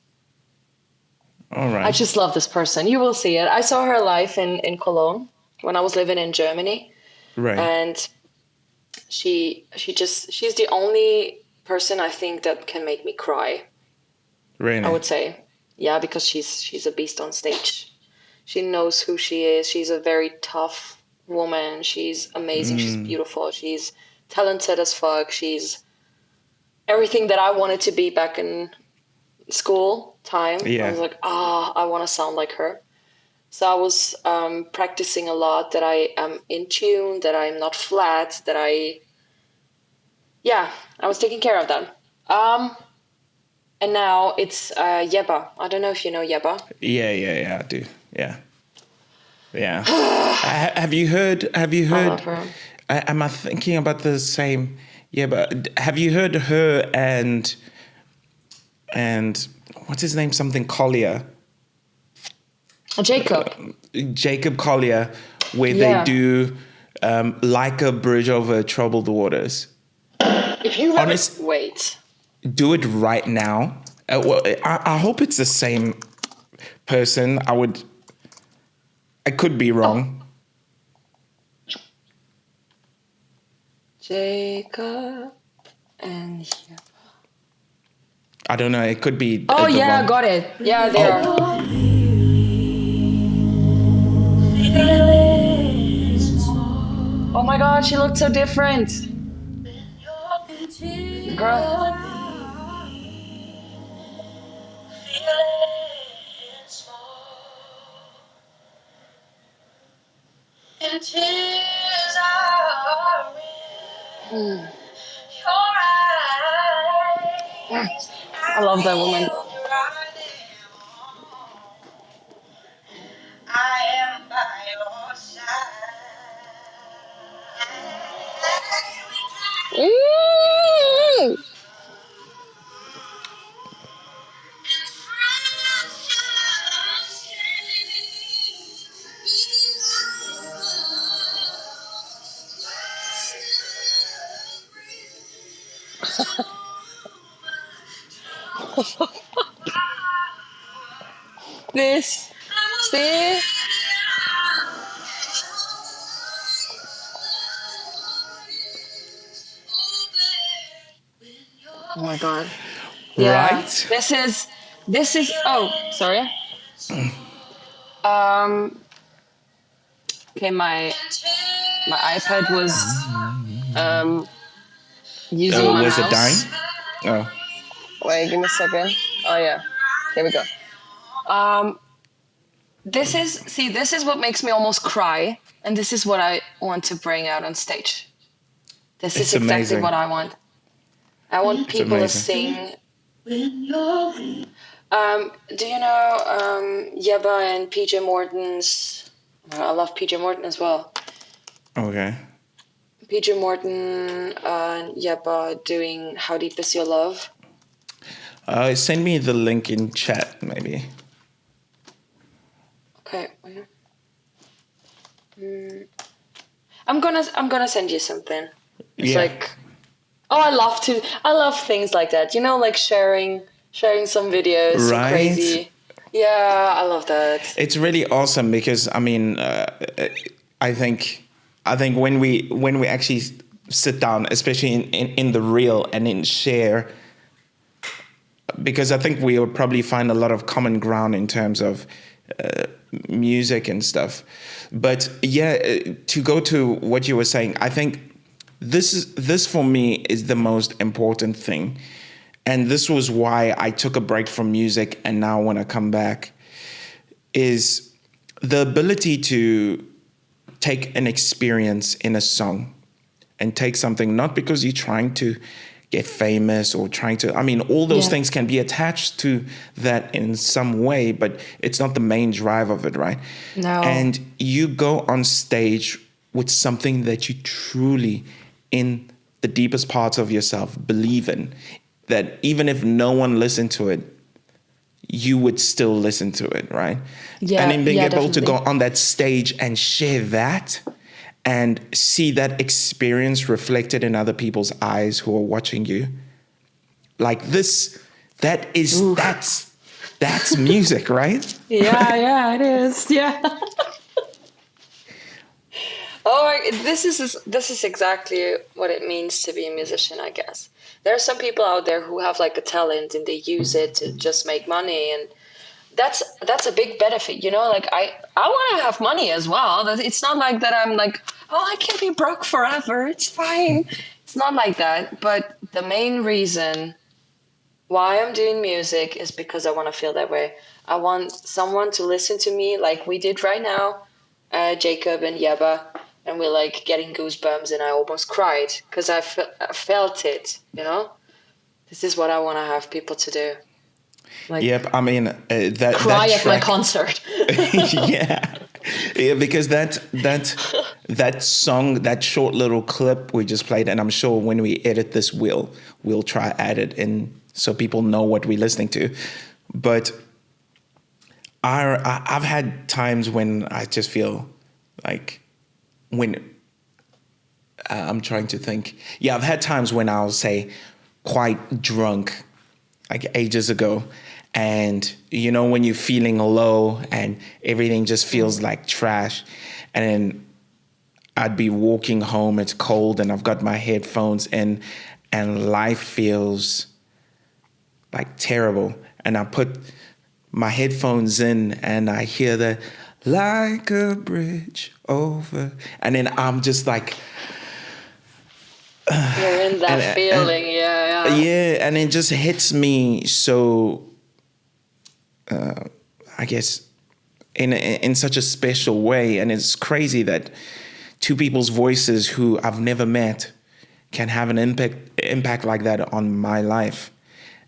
all right. I just love this person. You will see it. I saw her live in Cologne when I was living in Germany. Right. And she's the only person I think that can make me cry. Really? I would say. Yeah, because she's a beast on stage. She knows who she is. She's a very tough woman. She's amazing. She's beautiful. She's talented as fuck. She's everything that I wanted to be back in school time. Yeah. I was like, I want to sound like her. So I was practicing a lot, that I am in tune, that I'm not flat, that I was taking care of that. And now it's Yeba. I don't know if you know Yeba. Yeah, I do. Yeah. Have you heard? Am I thinking about the same? Yeah, but have you heard her and what's his name? Something Collier. Jacob Collier, where they do like a bridge over troubled waters. If you wait. Do it right now. I hope it's the same person. I could be wrong. Jacob and Yeba. I don't know. It could be. Oh yeah, got it. Yeah, they are. Oh my God, she looked so different. Girl. I love that woman. This, see? Oh my god. Yeah. Right? This is oh, sorry. Okay, my iPad was using my Was it mouse. dying? Oh. Wait, give me a second. Oh yeah. Here we go. This is what makes me almost cry, and this is what I want to bring out on stage. This It's is exactly amazing. what I want. I want people to amazing. sing. Do you know Yeba and PJ Morton's? I love PJ Morton as well. Okay. PJ Morton and Yeba doing How Deep Is Your Love? Send me the link in chat, maybe. Okay. I'm gonna send you something. It's like, oh, I love things like that. You know, like sharing some videos, some Right. crazy. Yeah, I love that. It's really awesome because I mean, I think when we actually sit down, especially in the reel and in share, because I think we will probably find a lot of common ground in terms of music and stuff. But yeah, to go to what you were saying, I think this for me is the most important thing. And this was why I took a break from music, and now when I come back, is the ability to take an experience in a song and take something, not because you're trying to get famous or trying to, I mean, all those things can be attached to that in some way, but it's not the main drive of it, right? No. And you go on stage with something that you truly, in the deepest parts of yourself, believe in, that even if no one listened to it, you would still listen to it, right? Yeah, and then being able to definitely. go on that stage and share that and see that experience reflected in other people's eyes who are watching you. Like this, that's music, right? Yeah, it is. Yeah. This is exactly what it means to be a musician, I guess. There are some people out there who have like a talent and they use it to just make money, and that's a big benefit, you know. Like I want to have money as well. It's not like that I'm like, oh, I can be broke forever. It's fine. It's not like that. But the main reason why I'm doing music is because I want to feel that way. I want someone to listen to me like we did right now, Jacob and Yeba, and we're like getting goosebumps, and I almost cried because I felt it, you know? This is what I want to have people to do. Like, Yep, I mean that cry that at my track, concert. yeah, because that song, that short little clip we just played, and I'm sure when we edit this, we'll try add it in so people know what we're listening to. But I've had times when I just feel like when I'm trying to think. Yeah, I've had times when I'll say quite drunk, like ages ago. And, you know, when you're feeling low and everything just feels like trash. And then I'd be walking home, it's cold, and I've got my headphones in, and life feels like terrible. And I put my headphones in and I hear the like a bridge over. And then I'm just like, You're in that feeling, yeah. Yeah, and it just hits me so, I guess, in such a special way. And it's crazy that two people's voices who I've never met can have an impact like that on my life.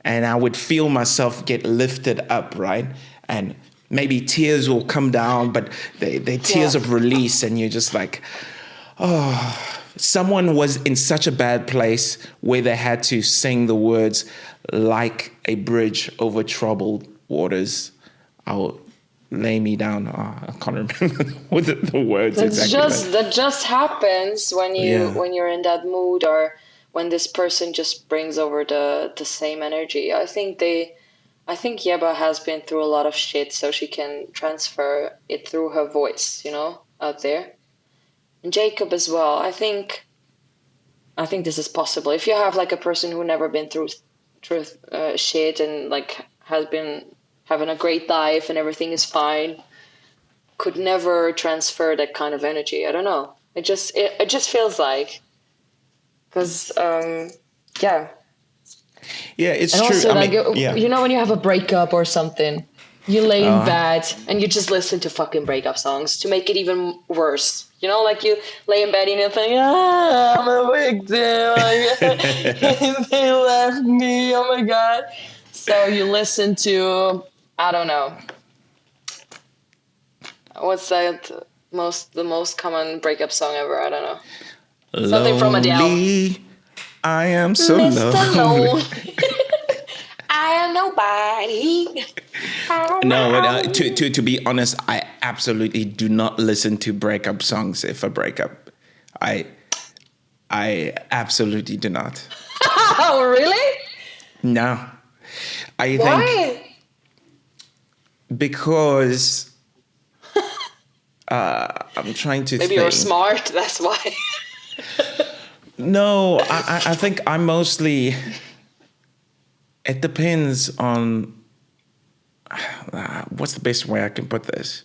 And I would feel myself get lifted up, right? And maybe tears will come down, but they're tears of release, and you're just like, oh, someone was in such a bad place where they had to sing the words, like a bridge over troubled waters, I'll lay me down. Oh, I can't remember what the words exactly. That just happens when you're in that mood, or when this person just brings over the same energy. I think Yeba has been through a lot of shit, so she can transfer it through her voice, out there. And Jacob as well. I think this is possible. If you have like a person who never been through shit and like has been having a great life and everything is fine, could never transfer that kind of energy. I don't know. It just feels like, because yeah, it's and true. Also, I mean, when you have a breakup or something, you lay in bed and you just listen to fucking breakup songs to make it even worse. Like you lay in bed and you think, I'm a victim. They left me. Oh my God. So you listen to, I don't know, what's that? The most common breakup song ever. I don't know. Something from Adele. I am so Mr. lonely. I am nobody. No, to be honest, I absolutely do not listen to breakup songs if I break up. I absolutely do not. Oh, really? No. I Why? think because I'm trying to Maybe think. you're smart, that's why. No, I think I'm mostly... It depends on... what's the best way I can put this?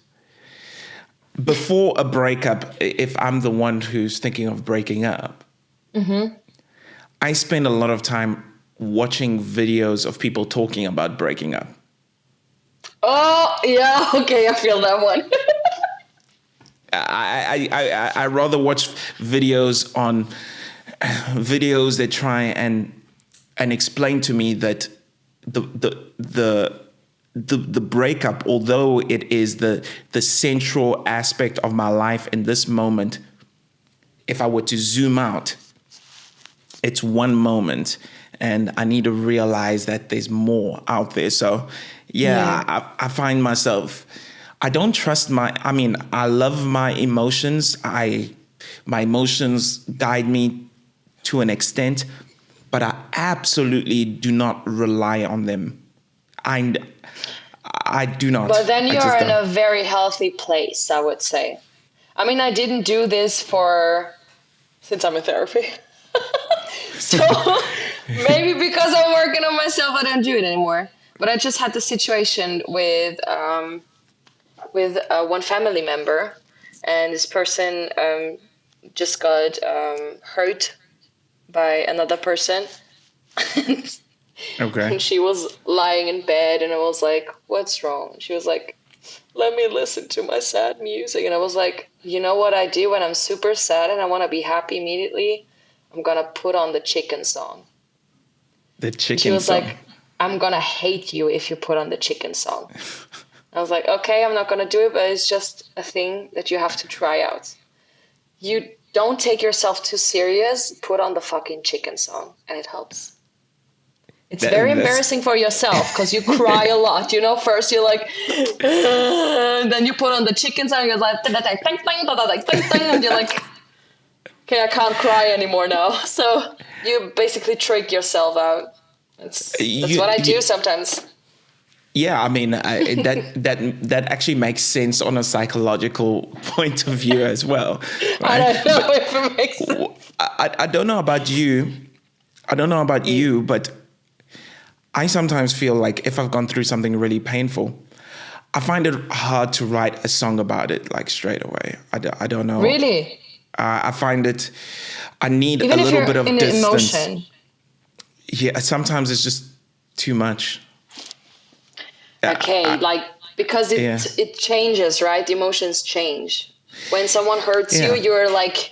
Before a breakup, if I'm the one who's thinking of breaking up, I spend a lot of time watching videos of people talking about breaking up. Oh, yeah, okay, I feel that one. I rather watch videos that try and explain to me that the breakup, although it is the central aspect of my life in this moment, if I were to zoom out, it's one moment, and I need to realize that there's more out there. So I find myself, I don't trust I love my emotions. My emotions guide me to an extent, but I absolutely do not rely on them. I do not. But then you're in a very healthy place, I would say. I didn't do this since I'm in therapy. So maybe because I'm working on myself, I don't do it anymore. But I just had the situation with one family member, and this person just got hurt by another person. Okay. And she was lying in bed, and I was like, what's wrong? She was like, let me listen to my sad music. And I was like, you know what I do when I'm super sad and I want to be happy immediately? I'm going to put on the chicken song. The chicken song? She was like, I'm going to hate you if you put on the chicken song. I was like, okay, I'm not going to do it, but it's just a thing that you have to try out. You don't take yourself too serious. Put on the fucking chicken song, and it helps. It's very embarrassing for yourself because you cry a lot. First you're like, and then you put on the chicken song, and you're like, and you're like, okay, I can't cry anymore now. So you basically trick yourself out. That's what I do sometimes. Yeah, that actually makes sense on a psychological point of view as well. Right? I don't know if it makes sense. I don't know about you. But I sometimes feel like if I've gone through something really painful, I find it hard to write a song about it like straight away. I don't know. Really? I find it. I need Even a little bit of in distance. Emotion. Yeah, sometimes it's just too much. Okay, because it changes, right? The emotions change. When someone hurts you, you're like,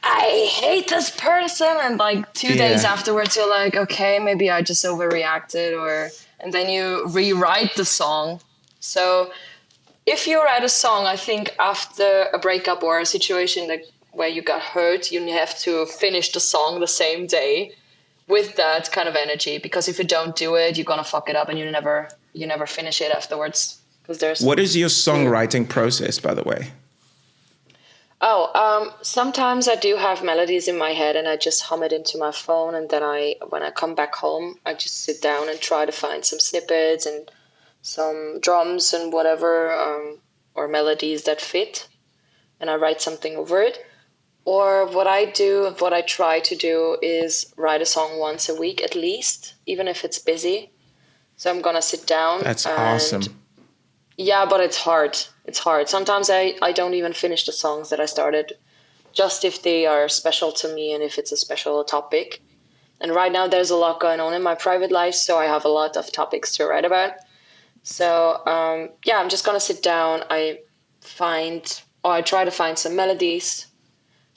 I hate this person, and like 2 days afterwards you're like, okay, maybe I just overreacted, and then you rewrite the song. So if you write a song, I think after a breakup or a situation where you got hurt, you have to finish the song the same day with that kind of energy, because if you don't do it, you're gonna fuck it up and you never finish it afterwards. What is your songwriting process, by the way? Sometimes I do have melodies in my head and I just hum it into my phone, and then when I come back home, I just sit down and try to find some snippets and some drums and whatever, or melodies that fit, and I write something over it. Or what I try to do is write a song once a week at least, even if it's busy. So I'm gonna sit down. That's awesome. Yeah, but it's hard. It's hard. Sometimes I don't even finish the songs that I started, just if they are special to me and if it's a special topic. And right now there's a lot going on in my private life, so I have a lot of topics to write about. So I'm just gonna sit down. I try to find some melodies,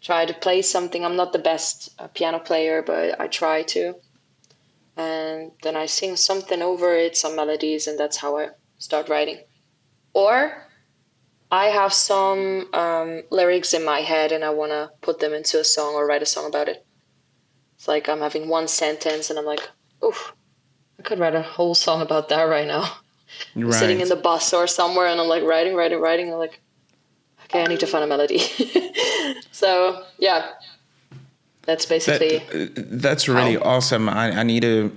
try to play something. I'm not the best piano player, but I try to. And then I sing something over it, some melodies, and that's how I start writing. Or I have some lyrics in my head and I want to put them into a song or write a song about it. It's like I'm having one sentence and I'm like, oof, I could write a whole song about that right now. Right. I'm sitting in the bus or somewhere and I'm like writing. I'm like, okay, I need to find a melody. So, yeah, that's basically... That's really awesome. I need to...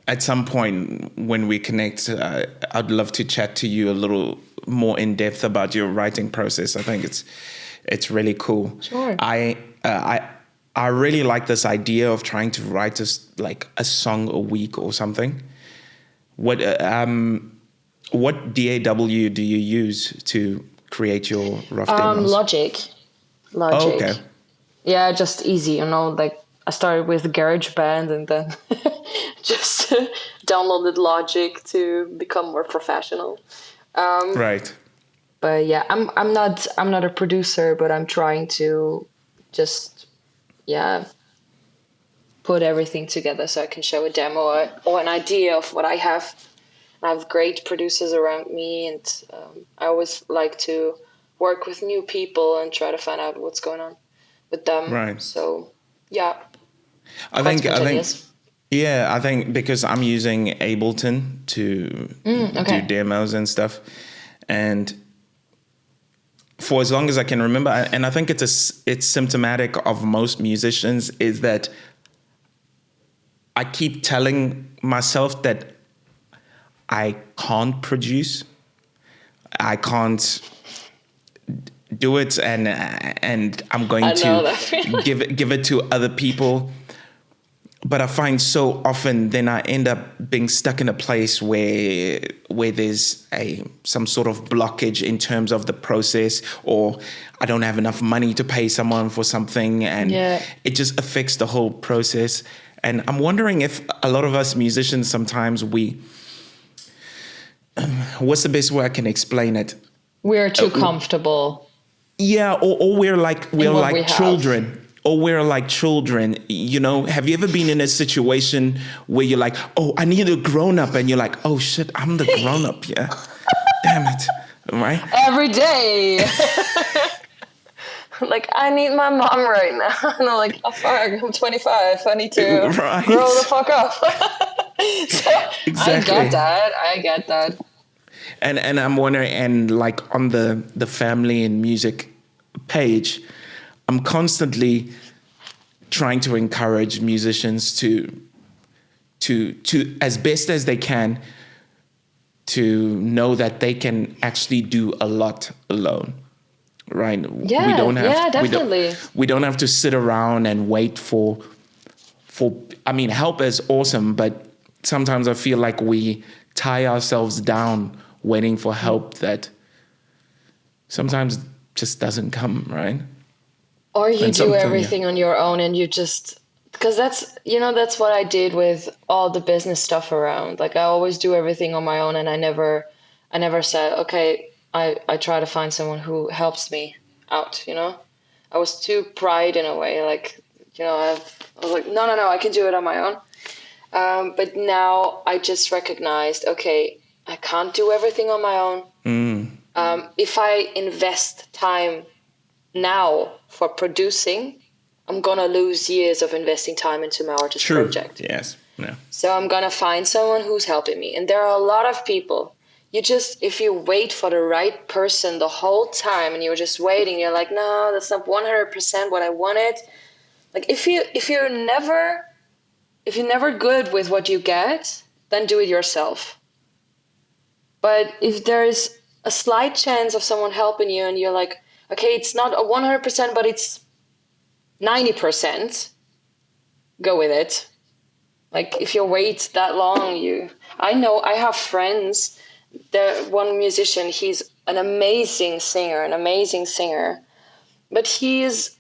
at some point when we connect, I'd love to chat to you a little more in depth about your writing process. I think it's really cool. Sure. I really like this idea of trying to write a song a week or something. What DAW do you use to create your rough demos? Logic. Oh, okay. Yeah, just easy, like I started with GarageBand and then just downloaded Logic to become more professional. Right. But yeah, I'm not a producer, but I'm trying to just put everything together so I can show a demo or an idea of what I have. I have great producers around me, and I always like to work with new people and try to find out what's going on with them. Right. So yeah. I think because I'm using Ableton to do demos and stuff, and for as long as I can remember, and I think it's symptomatic of most musicians, is that I keep telling myself that I can't produce, I can't do it, and I'm going to give it to other people. But I find so often then I end up being stuck in a place where there's some sort of blockage in terms of the process, or I don't have enough money to pay someone for something, and it just affects the whole process. And I'm wondering if a lot of us musicians sometimes what's the best way I can explain it? We're too comfortable. Yeah, or we're like children. Or we're like children, Have you ever been in a situation where you're like, oh, I need a grown-up, and you're like, oh shit, I'm the grown-up, yeah. Damn it, right? Every day. Like, I need my mom right now. And I'm like, oh fuck, I'm 25, I need to grow the fuck up. So exactly. I get that. And I'm wondering, and like on the family and music page, I'm constantly trying to encourage musicians to as best as they can to know that they can actually do a lot alone, right? Yeah, definitely. We don't have to sit around and wait for. I mean, help is awesome, but sometimes I feel like we tie ourselves down waiting for help that sometimes just doesn't come, right? Or you do everything on your own, and you just, because that's what I did with all the business stuff around. Like I always do everything on my own, and I never said, okay, I try to find someone who helps me out, you know? I was too pride in a way, like, you know, I was like, no, I can do it on my own. But now I just recognized, okay, I can't do everything on my own. If I invest time now for producing, I'm gonna lose years of investing time into my artist project. Yes. No. So I'm gonna find someone who's helping me. And there are a lot of people. If you wait for the right person the whole time and you're just waiting, you're like, no, that's not 100% what I wanted. Like if you're never good with what you get, then do it yourself. But if there is a slight chance of someone helping you and you're like, okay, it's not a 100%, but it's 90%, go with it. Like if you wait that long, I know I have friends. One musician, he's an amazing singer, but he's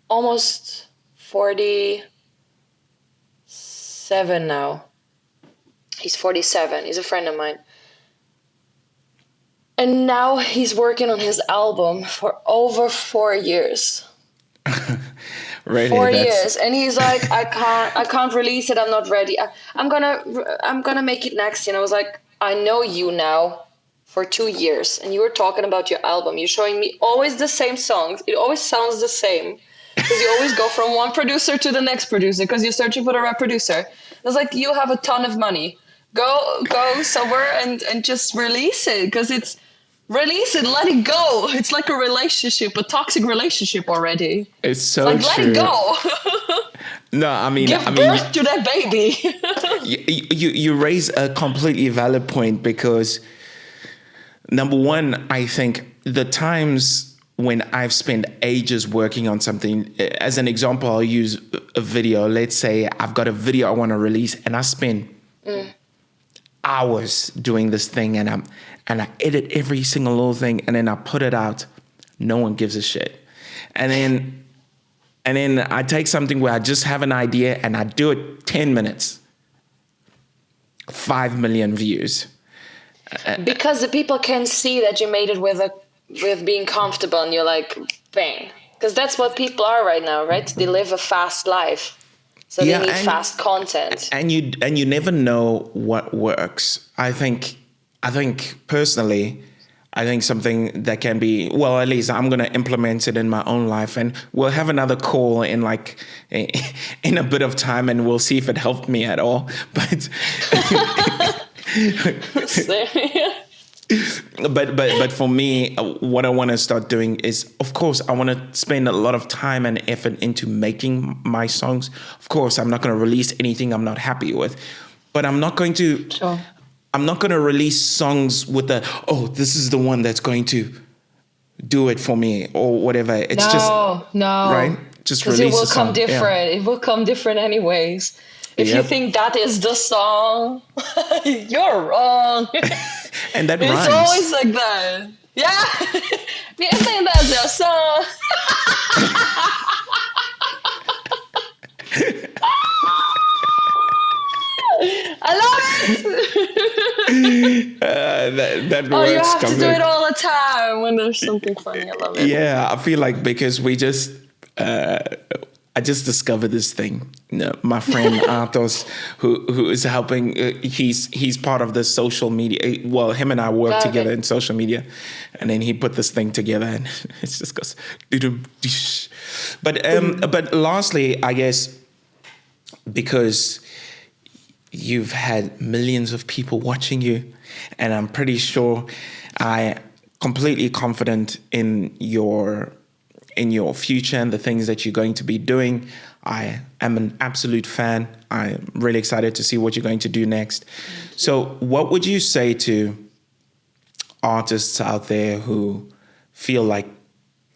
almost 47 now. He's 47. He's a friend of mine. And now he's working on his album for over 4 years. Really, 4 years, and he's like, I can't release it. I'm not ready. I'm gonna make it next. And I was like, I know you now for 2 years, and you were talking about your album. You're showing me always the same songs. It always sounds the same because you always go from one producer to the next producer because you're searching for the right producer. I was like, you have a ton of money. Go somewhere and just release it because it's. Release it, let it go. It's like a relationship, a toxic relationship already. It's so like, true. Let it go. No, I mean, give birth to that baby. you raise a completely valid point because number one, I think the times when I've spent ages working on something, as an example, I'll use a video. Let's say I've got a video I want to release, and I spend hours doing this thing, and I edit every single little thing, and then I put it out. No one gives a shit. And then I take something where I just have an idea and I do it 10 minutes. 5 million views. Because the people can see that you made it with being comfortable, and you're like, bang. Because that's what people are right now, right? They live a fast life. So they need fast content. And you never know what works. I think personally, something that can be, well, at least I'm going to implement it in my own life, and we'll have another call in a bit of time, and we'll see if it helped me at all. But but for me, what I want to start doing is, of course, I want to spend a lot of time and effort into making my songs. Of course, I'm not going to release anything I'm not happy with, but I'm not going to. Sure. I'm not going to release songs with this is the one that's going to do it for me or whatever. It's no. Right? Just release it will a song. Come different. Yeah. It will come different anyways. If you think that is the song, you're wrong. And that rhymes. It's always like that. Yeah. You think that's your song. I love it. That works. You have to do it all the time when there's something funny. I love it. Yeah, I feel like because I just discovered this thing. My friend Atos, who is helping. He's part of the social media. Well, him and I work together in social media, and then he put this thing together, and it just goes. But lastly, I guess because you've had millions of people watching you, and I'm pretty sure I completely confident in your future and the things that you're going to be doing. I am an absolute fan. I'm really excited to see what you're going to do next. So what would you say to artists out there who feel like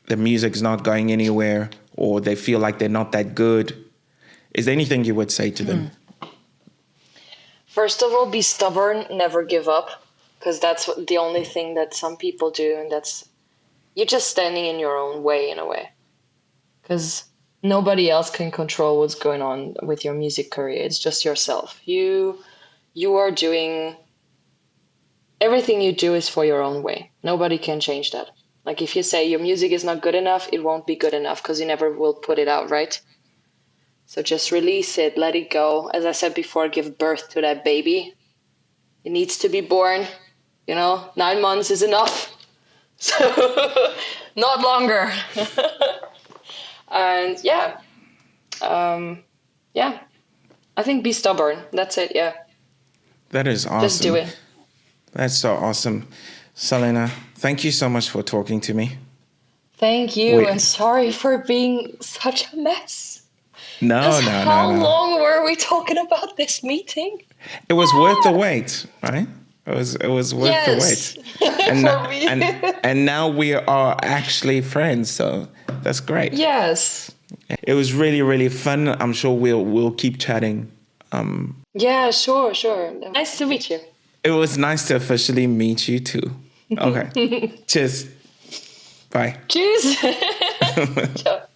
the music's not going anywhere, or they feel like they're not that good? Is there anything you would say to them? First of all, be stubborn, never give up, because that's the only thing that some people do, and that's you're just standing in your own way in a way, because nobody else can control what's going on with your music career. It's just yourself. You are doing everything you do is for your own way. Nobody can change that. Like if you say your music is not good enough, it won't be good enough because you never will put it out, right? So just release it, let it go. As I said before, give birth to that baby. It needs to be born. 9 months is enough. So not longer. And I think be stubborn. That's it. Yeah. That is awesome. Just do it. That's so awesome. Salena, thank you so much for talking to me. Thank you. And sorry for being such a mess. No. How long were we talking about this meeting? It was worth the wait, right? It was worth the wait. And now we are actually friends, so that's great. Yes. It was really, really fun. I'm sure we'll keep chatting. Yeah, sure. Nice to meet you. It was nice to officially meet you too. Okay. Cheers. Bye. Cheers. Ciao.